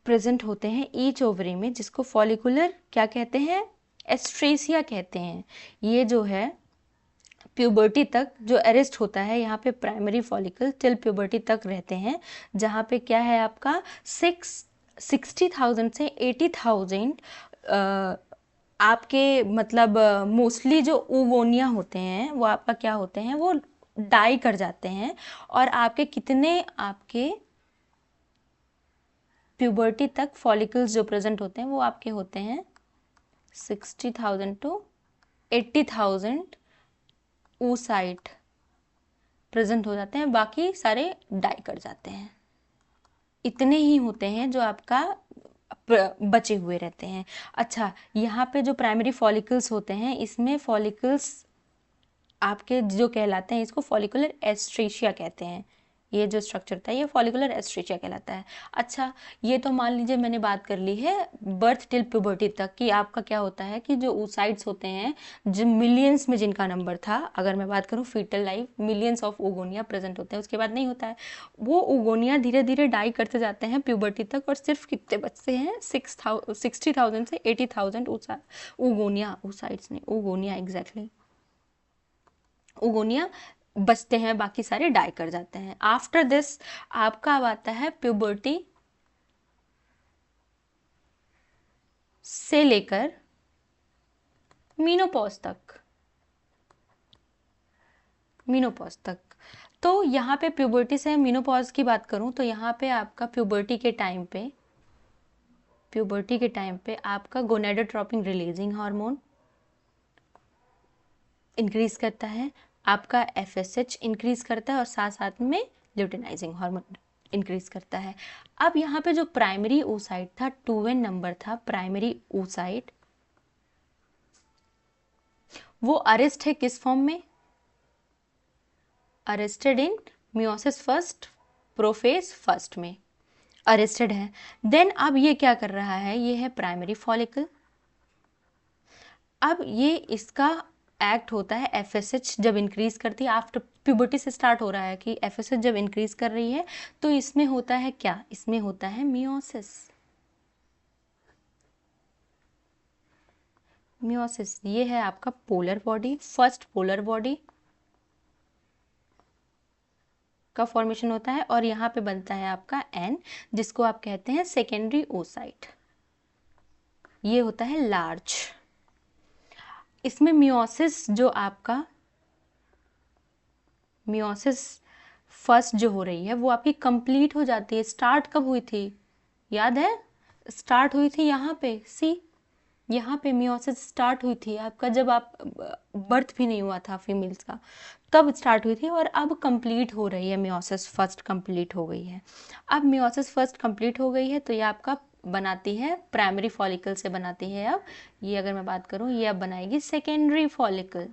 A: प्रेजेंट होते हैं ईच ओवरी में, जिसको फॉलिकुलर क्या कहते हैं, एस्ट्रेसिया कहते हैं। ये जो है प्यूबर्टी तक जो अरेस्ट होता है, यहाँ पे प्राइमरी फॉलिकल टिल प्यूबर्टी तक रहते हैं, जहाँ पे क्या है आपका 60,000 से 80,000 आपके मतलब मोस्टली जो ओगोनिया होते हैं वो आपका क्या होते हैं, वो डाई कर जाते हैं। और आपके कितने आपके प्यूबर्टी तक फॉलिकल्स जो प्रेजेंट होते हैं वो आपके होते हैं 60,000 टू 80,000 oocyte प्रेजेंट हो जाते हैं, बाकी सारे डाई कर जाते हैं। इतने ही होते हैं जो आपका बचे हुए रहते हैं। अच्छा, यहाँ पे जो प्राइमरी फॉलिकल्स होते हैं, इसमें फॉलिकल्स आपके जो कहलाते हैं, इसको फॉलिकुलर एस्ट्रेशिया कहते हैं। ये जो स्ट्रक्चर था ये फॉलिकुलर एस्ट्रेशिया कहलाता है। अच्छा, ये तो मान लीजिए मैंने बात कर ली है बर्थ टिल प्यूबर्टी तक कि आपका क्या होता है कि जो oocytes होते हैं, जो मिलियंस में जिनका नंबर था, अगर मैं बात करूँ fetal life, millions of oogonia present होते हैं, उसके बाद नहीं होता है। वो ओगोनिया धीरे धीरे डाई करते जाते हैं प्यूबर्टी तक, और सिर्फ कितने बचते हैं 60,000 से 80,000 ओगोनिया, oocytes नहीं, ओगोनिया एग्जैक्टली, ओगोनिया बचते हैं, बाकी सारे डाई कर जाते हैं। आफ्टर दिस आपका अब आता है प्यूबर्टी से लेकर मीनोपॉज तक, मीनोपॉज तक। तो यहाँ पे प्यूबर्टी से मीनोपॉज की बात करूँ तो यहाँ पे आपका प्यूबर्टी के टाइम पे आपका गोनेडोट्रोपिन रिलीजिंग हार्मोन इंक्रीज करता है, आपका FSH इंक्रीज करता है, और साथ साथ में ल्यूटिनाइजिंग हार्मोन इंक्रीज करता है। अब यहाँ पे जो प्राइमरी oocyte था, 2n नंबर था प्राइमरी oocyte, वो अरेस्ट है किस फॉर्म में, arrested in meiosis first, prophase first में अरेस्टेड है। देन अब ये क्या कर रहा है, ये है प्राइमरी फॉलिकल। अब ये इसका एक्ट होता है FSH जब इंक्रीज करती है, आफ्टर प्यूबर्टी से स्टार्ट हो रहा है कि FSH जब इंक्रीज कर रही है तो इसमें होता है क्या, इसमें होता है मियोसिस। मियोसिस ये है आपका polar body, first polar body का फॉर्मेशन होता है, और यहाँ पे बनता है आपका N, जिसको आप कहते हैं सेकेंडरी oocyte। ये होता है लार्ज। इसमें मियोसिस जो आपका मियोसिस फर्स्ट जो हो रही है वो आपकी कंप्लीट हो जाती है। स्टार्ट कब हुई थी, याद है, स्टार्ट हुई थी यहाँ पे, सी यहाँ पे मियोसिस स्टार्ट हुई थी आपका जब आप बर्थ भी नहीं हुआ था फीमेल्स का, तब स्टार्ट हुई थी, और अब कंप्लीट हो रही है, मियोसिस फर्स्ट कंप्लीट हो गई है। अब मियोसिस फर्स्ट कंप्लीट हो गई है तो ये आपका बनाती है प्राइमरी फॉलिकल से बनाती है। अब ये अगर मैं बात करूँ, ये अब बनाएगी secondary follicle.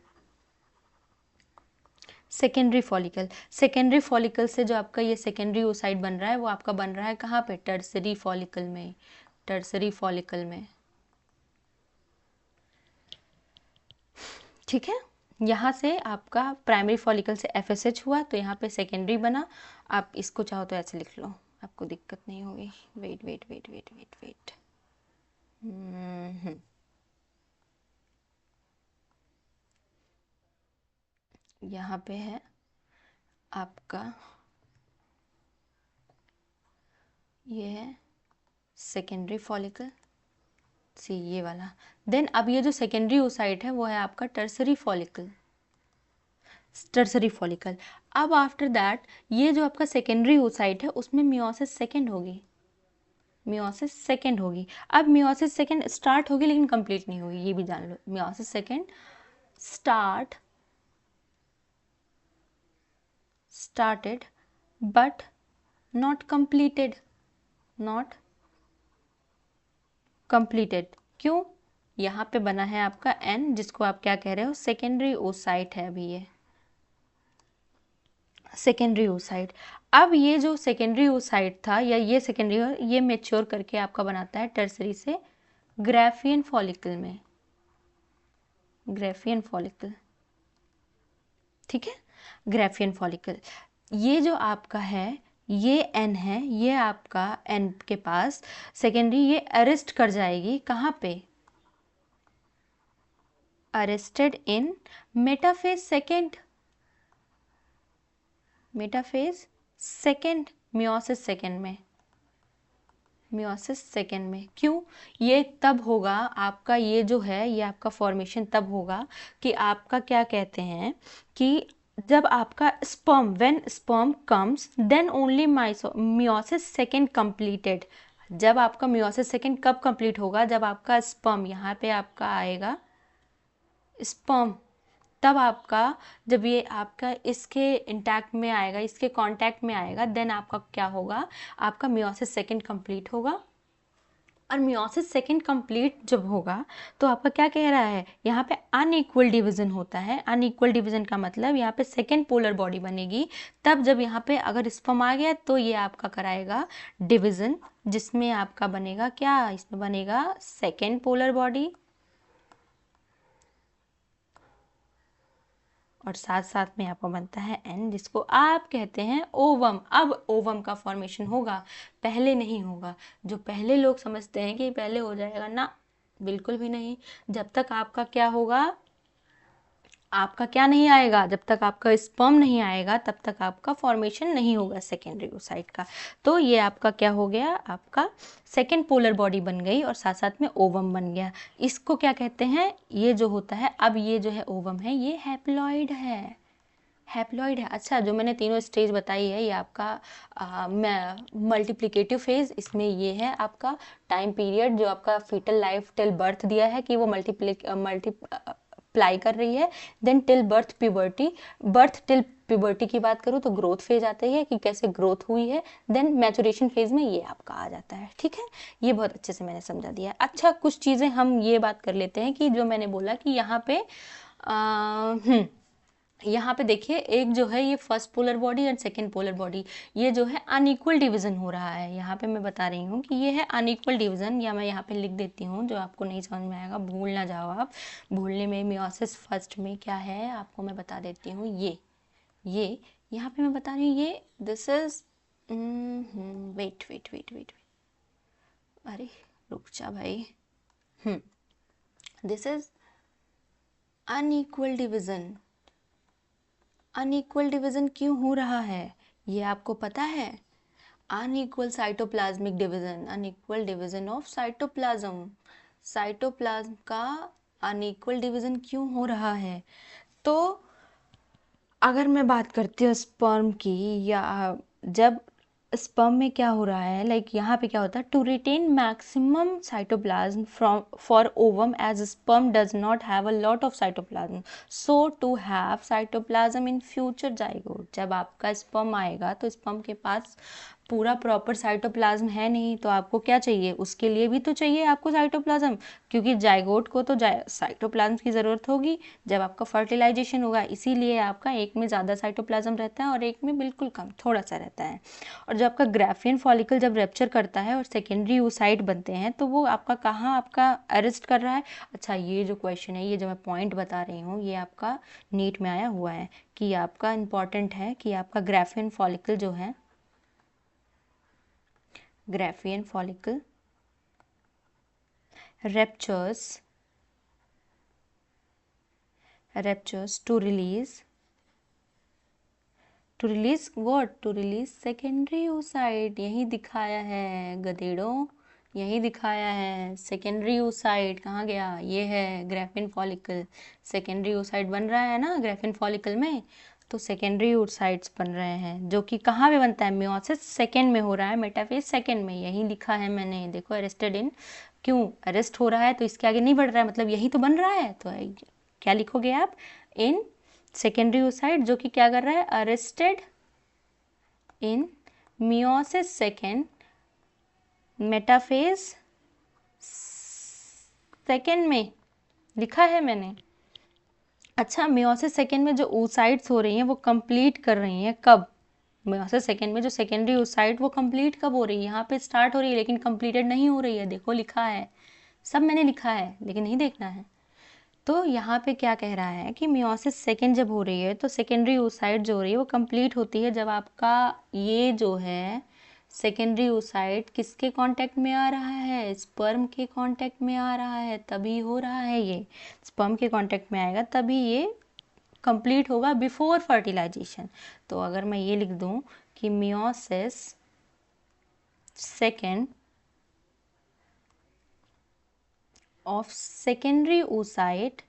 A: Secondary follicle, secondary follicle से जो आपका ये सेकेंडरी oocyte बन रहा है वो आपका बन रहा है कहाँ पे, टर्सरी फॉलिकल में, टर्सरी फॉलिकल में, ठीक है। यहाँ से आपका प्राइमरी फॉलिकल से FSH हुआ तो यहाँ पे सेकेंडरी बना। आप इसको चाहो तो ऐसे लिख लो, आपको दिक्कत नहीं होगी। Wait wait wait wait wait wait, यहाँ पे है आपका, ये है सेकेंडरी फॉलिकल, सी ये वाला। देन अब ये जो सेकेंडरी oocyte है वो है आपका टर्सरी फॉलिकल, टर्सरी फॉलिकल। अब आफ्टर दैट ये जो आपका सेकेंडरी oocyte है उसमें मियोसिस सेकेंड होगी, मियोसिस सेकेंड होगी। अब मियोसिस सेकेंड स्टार्ट होगी लेकिन कंप्लीट नहीं होगी, ये भी जान लो। Meiosis second started but not completed, not completed। क्यों, यहाँ पे बना है आपका N, जिसको आप क्या कह रहे हो, सेकेंडरी oocyte है अभी ये सेकेंडरी oocyte। अब ये जो सेकेंडरी oocyte था, या ये सेकेंडरी, ये मेच्योर करके आपका बनाता है टर्सरी से ग्राफियन फॉलिकल में, ग्राफियन फॉलिकल, ठीक है, ग्राफियन फॉलिकल। ये जो आपका है ये एन है, ये आपका एन के पास सेकेंडरी ये अरेस्ट कर जाएगी कहाँ पे, arrested in metaphase second, metaphase second, meiosis second में, मियोसिस सेकेंड में। क्यों? ये तब होगा आपका, ये जो है ये आपका फॉर्मेशन तब होगा कि आपका क्या कहते हैं कि जब आपका sperm, when sperm comes then only meiosis second completed. जब आपका मियोसिस सेकेंड कब कंप्लीट होगा, जब आपका स्पर्म यहाँ पे आपका आएगा स्पर्म, तब आपका, जब ये आपका इसके इंटैक्ट में आएगा, इसके कांटेक्ट में आएगा, देन आपका क्या होगा, आपका मियोसिस सेकेंड कंप्लीट होगा। और मियोसिस सेकेंड कंप्लीट जब होगा तो आपका क्या कह रहा है, यहाँ पे अनइक्वल डिवीजन होता है। अनइक्वल डिवीजन का मतलब यहाँ पे सेकेंड पोलर बॉडी बनेगी। तब जब यहाँ पे अगर स्पर्म आ गया तो ये आपका कराएगा डिवीजन, जिसमें आपका बनेगा क्या, इसमें बनेगा सेकेंड पोलर बॉडी और साथ साथ में आपको बनता है एन, जिसको आप कहते हैं ओवम। अब ओवम का फॉर्मेशन होगा, पहले नहीं होगा। जो पहले लोग समझते हैं कि पहले हो जाएगा, ना, बिल्कुल भी नहीं। जब तक आपका क्या होगा, आपका क्या नहीं आएगा, जब तक आपका स्पर्म नहीं आएगा तब तक आपका फॉर्मेशन नहीं होगा सेकेंडरी oocyte का। तो ये आपका क्या हो गया, आपका सेकेंड पोलर बॉडी बन गई और साथ साथ में ओवम बन गया। इसको क्या कहते हैं, ये जो होता है, अब ये जो है ओवम है, ये हैप्लॉइड है, हैप्लॉइड है। अच्छा, जो मैंने तीनों स्टेज बताई है, ये आपका मल्टीप्लिकेटिव फेज, इसमें ये है आपका टाइम पीरियड जो आपका फीटल लाइफ टिल बर्थ दिया है कि वो मल्टीप्लाई कर रही है। Then till birth puberty, birth till puberty की बात करूँ तो ग्रोथ फेज आती है कि कैसे ग्रोथ हुई है। देन मैचुरेशन फेज में ये आपका आ जाता है। ठीक है, ये बहुत अच्छे से मैंने समझा दिया है। अच्छा, कुछ चीज़ें हम ये बात कर लेते हैं कि जो मैंने बोला कि यहाँ पे यहाँ पे देखिए, एक जो है ये first polar body and second polar body, ये जो है अनइक्वल डिवीजन हो रहा है। यहाँ पे मैं बता रही हूँ कि ये है अनइक्वल डिवीजन, या मैं यहाँ पे लिख देती हूँ, जो आपको नहीं समझ में आएगा भूल ना जाओ आप। भूलने में मियोसिस फर्स्ट में क्या है आपको मैं बता देती हूँ। ये यहाँ पे मैं बता रही हूँ, ये this is wait wait wait wait, अरे रुक जा भाई, this is unequal division. Unequal division क्यों हो रहा है ये आपको पता है? Unequal cytoplasmic division, unequal division of cytoplasm, cytoplasm का अनइक्वल डिवीजन क्यों हो रहा है? तो अगर मैं बात करती हूँ स्पर्म की, या जब स्पर्म में क्या हो रहा है, लाइक यहाँ पे क्या होता है, to retain maximum cytoplasm from for ovum as sperm does not have a lot of cytoplasm, so to have cytoplasm in future zygote. जब आपका स्पर्म आएगा तो स्पर्म के पास पूरा प्रॉपर साइटोप्लाज्म है नहीं, तो आपको क्या चाहिए, उसके लिए भी तो चाहिए आपको साइटोप्लाज्म, क्योंकि जाइगोट को तो साइटोप्लाज्म की ज़रूरत होगी जब आपका फर्टिलाइजेशन होगा। इसीलिए आपका एक में ज़्यादा साइटोप्लाज्म रहता है और एक में बिल्कुल कम, थोड़ा सा रहता है। और जब आपका ग्राफियन फॉलिकल जब रैप्चर करता है और सेकेंडरी oocyte बनते हैं, तो वो आपका कहाँ आपका अरेस्ट कर रहा है? अच्छा, ये जो क्वेश्चन है, ये जो मैं पॉइंट बता रही हूँ, ये आपका नीट में आया हुआ है कि आपका इम्पॉर्टेंट है कि आपका ग्राफियन फॉलिकल जो है, Graafian follicle ruptures to release what? To release secondary oocyte। यही दिखाया है गधेड़ों, यही दिखाया है। सेकेंडरी oocyte कहाँ गया? ये है ग्राफियन फॉलिकल। सेकेंडरी oocyte बन रहा है ना ग्राफियन फॉलिकल में, तो सेकेंडरी oocytes बन रहे हैं, जो कि कहाँ पे बनता है? मियोसिस सेकेंड में हो रहा है, मेटाफेज सेकेंड में। यही लिखा है मैंने, देखो, अरेस्टेड इन। क्यों अरेस्ट हो रहा है? तो इसके आगे नहीं बढ़ रहा है, मतलब यही तो बन रहा है। तो क्या लिखोगे आप? इन सेकेंडरी oocyte, जो कि क्या कर रहा है? Arrested in meiosis second, metaphase second में लिखा है मैंने। अच्छा, मियोसिस सेकेंड में जो oocytes हो रही हैं वो कंप्लीट कर रही हैं कब? मियोसिस सेकेंड में जो सेकेंडरी oocyte वो कंप्लीट कब हो रही है? यहाँ पे स्टार्ट हो रही है लेकिन कंप्लीटेड नहीं हो रही है। देखो लिखा है, सब मैंने लिखा है, लेकिन नहीं देखना है। तो यहाँ पे क्या कह रहा है कि मियोसिस सेकेंड जब हो रही है तो सेकेंडरी oocyte जो हो रही है वो कंप्लीट होती है जब आपका ये जो है सेकेंडरी oocyte किसके कांटेक्ट में आ रहा है, स्पर्म के कांटेक्ट में आ रहा है, तभी हो रहा है। ये स्पर्म के कांटेक्ट में आएगा तभी ये कंप्लीट होगा बिफोर फर्टिलाइजेशन। तो अगर मैं ये लिख दूं कि meiosis second of secondary oocytes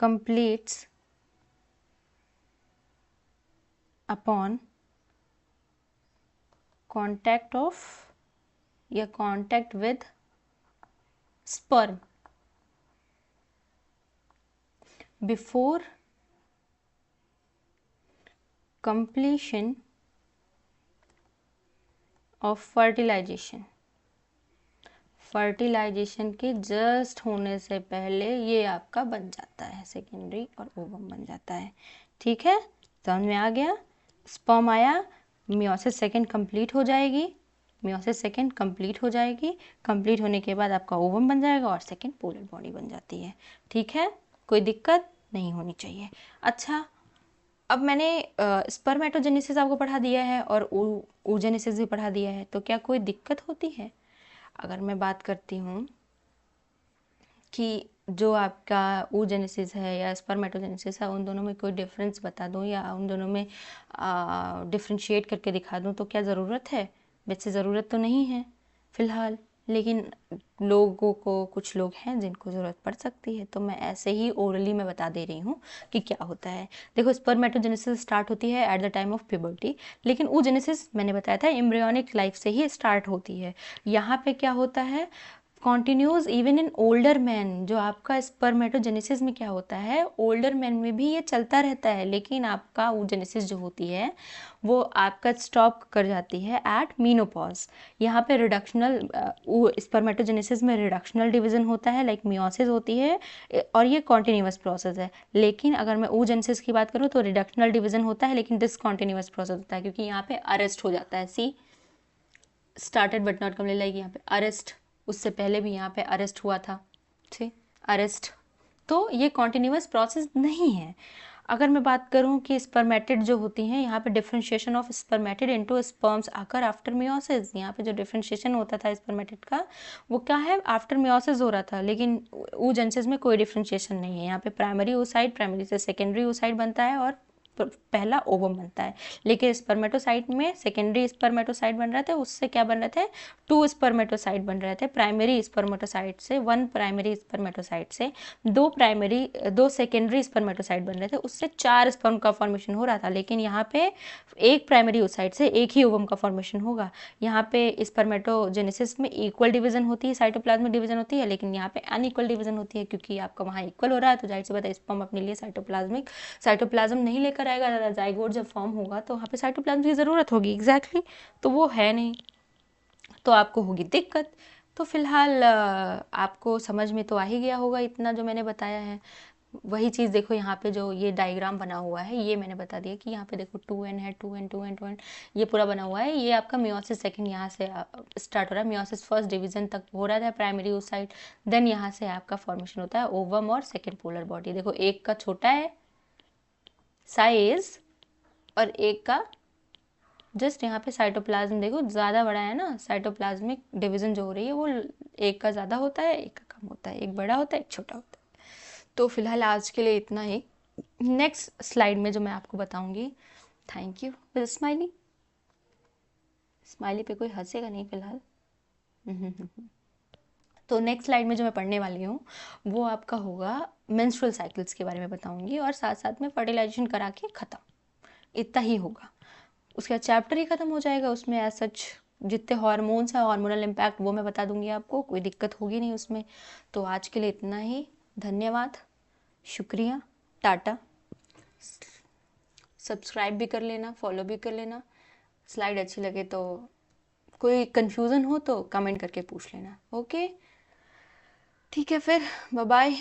A: completes upon contact of या contact with sperm before completion of fertilization। Fertilization के जस्ट होने से पहले ये आपका बन जाता है सेकेंडरी और ओवम बन जाता है। ठीक है, समझ में आ गया। स्पर्म आया, मियोसिस सेकेंड कंप्लीट हो जाएगी, मियोसिस सेकेंड कंप्लीट हो जाएगी, कंप्लीट होने के बाद आपका ओवम बन जाएगा और सेकेंड पोलर बॉडी बन जाती है। ठीक है, कोई दिक्कत नहीं होनी चाहिए। अच्छा, अब मैंने स्पर्मेटोजेनेसिस आपको पढ़ा दिया है और oogenesis भी पढ़ा दिया है, तो क्या कोई दिक्कत होती है? अगर मैं बात करती हूँ कि जो आपका oogenesis है या स्पर्मेटोजेनेसिस है, उन दोनों में कोई डिफरेंस बता दूँ या उन दोनों में डिफ्रेंशिएट करके दिखा दूँ, तो क्या ज़रूरत है? वैसे ज़रूरत तो नहीं है फ़िलहाल, लेकिन लोगों को, कुछ लोग हैं जिनको ज़रूरत पड़ सकती है, तो मैं ऐसे ही ओरली मैं बता दे रही हूँ कि क्या होता है। देखो, स्पर्मेटोजेनेसिस स्टार्ट होती है at the time of puberty, लेकिन oogenesis मैंने बताया था एम्ब्रियोनिक लाइफ से ही स्टार्ट होती है। यहाँ पे क्या होता है, continues even in older man. जो आपका स्पर्मेटोजेनेसिस में क्या होता है, ओल्डर मैन में भी ये चलता रहता है, लेकिन आपका oogenesis जो होती है वो आपका स्टॉप कर जाती है एट मीनोपॉज। यहाँ पे रिडक्शनल स्पर्मेटोजेनेसिस में रिडक्शनल डिवीजन होता है, लाइक मियोसिस होती है, और ये कॉन्टिन्यूस प्रोसेस है। लेकिन अगर मैं oogenesis की बात करूँ तो रिडक्शनल डिवीजन होता है, लेकिन डिसकॉन्टिन्यूस प्रोसेस होता है, क्योंकि यहाँ पे अरेस्ट हो जाता है। See started but not complete, like यहाँ पे अरेस्ट, उससे पहले भी यहाँ पे अरेस्ट हुआ था, ठीक, अरेस्ट। तो ये कॉन्टिन्यूस प्रोसेस नहीं है। अगर मैं बात करूँ कि स्पर्मेटिड जो होती हैं, यहाँ पे differentiation of spermatid into sperms आकर आफ्टर मियोसिस। यहाँ पे जो डिफ्रेंशिएशन होता था स्पर्मेटिड का, वो क्या है, आफ्टर मियोसिस हो रहा था, लेकिन oogenesis में कोई डिफ्रेंशिएशन नहीं है। यहाँ पे प्राइमरी oocyte, प्राइमरी से सेकेंडरी oocyte बनता है और पहला ओवम बनता है। लेकिन स्पर्मेटोसाइट में सेकेंडरी स्पर्मेटोसाइट बन रहे थे, उससे क्या बन रहे थे, 2 स्पर्मेटोसाइट बन रहे थे। प्राइमरी स्पर्मेटोसाइट से 1 प्राइमरी स्पर्मेटोसाइट से 2 सेकेंडरी स्पर्मेटोसाइट बन रहे थे, उससे 4 स्पर्म का फॉर्मेशन हो रहा था। लेकिन यहाँ पे एक प्राइमरी oocyte से एक ही ओवम का फॉर्मेशन होगा। यहाँ पे स्पर्मेटोजेनेसिस में इक्वल डिवीजन होती है, साइटोप्लाज्मिक डिवीजन होती है, लेकिन यहाँ पे अनइक्वल डिवीजन होती है, क्योंकि आपका वहाँ इक्वल हो रहा है, तो जाहिर सी बात है स्पर्म अपने लिए साइटोप्लाज्म नहीं लेकर आएगा। जाइगोट जब फॉर्म होगा तो वहाँ पे साइटोप्लाज्म की ज़रूरत होगी, एग्जैक्टली, तो वो है नहीं, तो आपको होगी दिक्कत। तो फिलहाल आपको समझ में तो आ ही गया होगा इतना जो मैंने बताया है। वही चीज़ देखो, यहाँ पे जो ये डायग्राम बना हुआ है, ये मैंने बता दिया कि यहाँ पे देखो 2n है, 2n 2n 2n, ये पूरा बना हुआ है। ये आपका मियोसिस सेकंड यहाँ से स्टार्ट हो रहा है, मियोसिस फर्स्ट डिवीजन तक हो रहा था, प्राइमरी oocyte, देन यहाँ से आपका फॉर्मेशन होता है ओवम और सेकेंड पोलर बॉडी। देखो, एक का छोटा है साइज और एक का जस्ट यहाँ पे साइटोप्लाज्म देखो ज़्यादा बड़ा है ना, साइटोप्लाज्मिक डिवीजन जो हो रही है वो एक का ज़्यादा होता है, एक का कम होता है, एक बड़ा होता है, एक छोटा होता है। तो फिलहाल आज के लिए इतना ही। नेक्स्ट स्लाइड में जो मैं आपको बताऊंगी, thank you with smiley, smiley पे कोई हंसेगा नहीं फिलहाल। तो नेक्स्ट स्लाइड में जो मैं पढ़ने वाली हूँ वो आपका होगा मेंस्ट्रुअल साइकिल्स के बारे में बताऊंगी, और साथ साथ में फर्टिलाइजेशन करा के ख़त्म, इतना ही होगा। उसका चैप्टर ही ख़त्म हो जाएगा। उसमें एज सच जितने हार्मोन्स हैं, हार्मोनल इम्पैक्ट, वो मैं बता दूंगी आपको, कोई दिक्कत होगी नहीं उसमें। तो आज के लिए इतना ही, धन्यवाद, शुक्रिया, टाटा। सब्सक्राइब भी कर लेना, फॉलो भी कर लेना। स्लाइड अच्छी लगे तो, कोई कन्फ्यूज़न हो तो कमेंट करके पूछ लेना। ओके, ठीक है, फिर बाय बाय।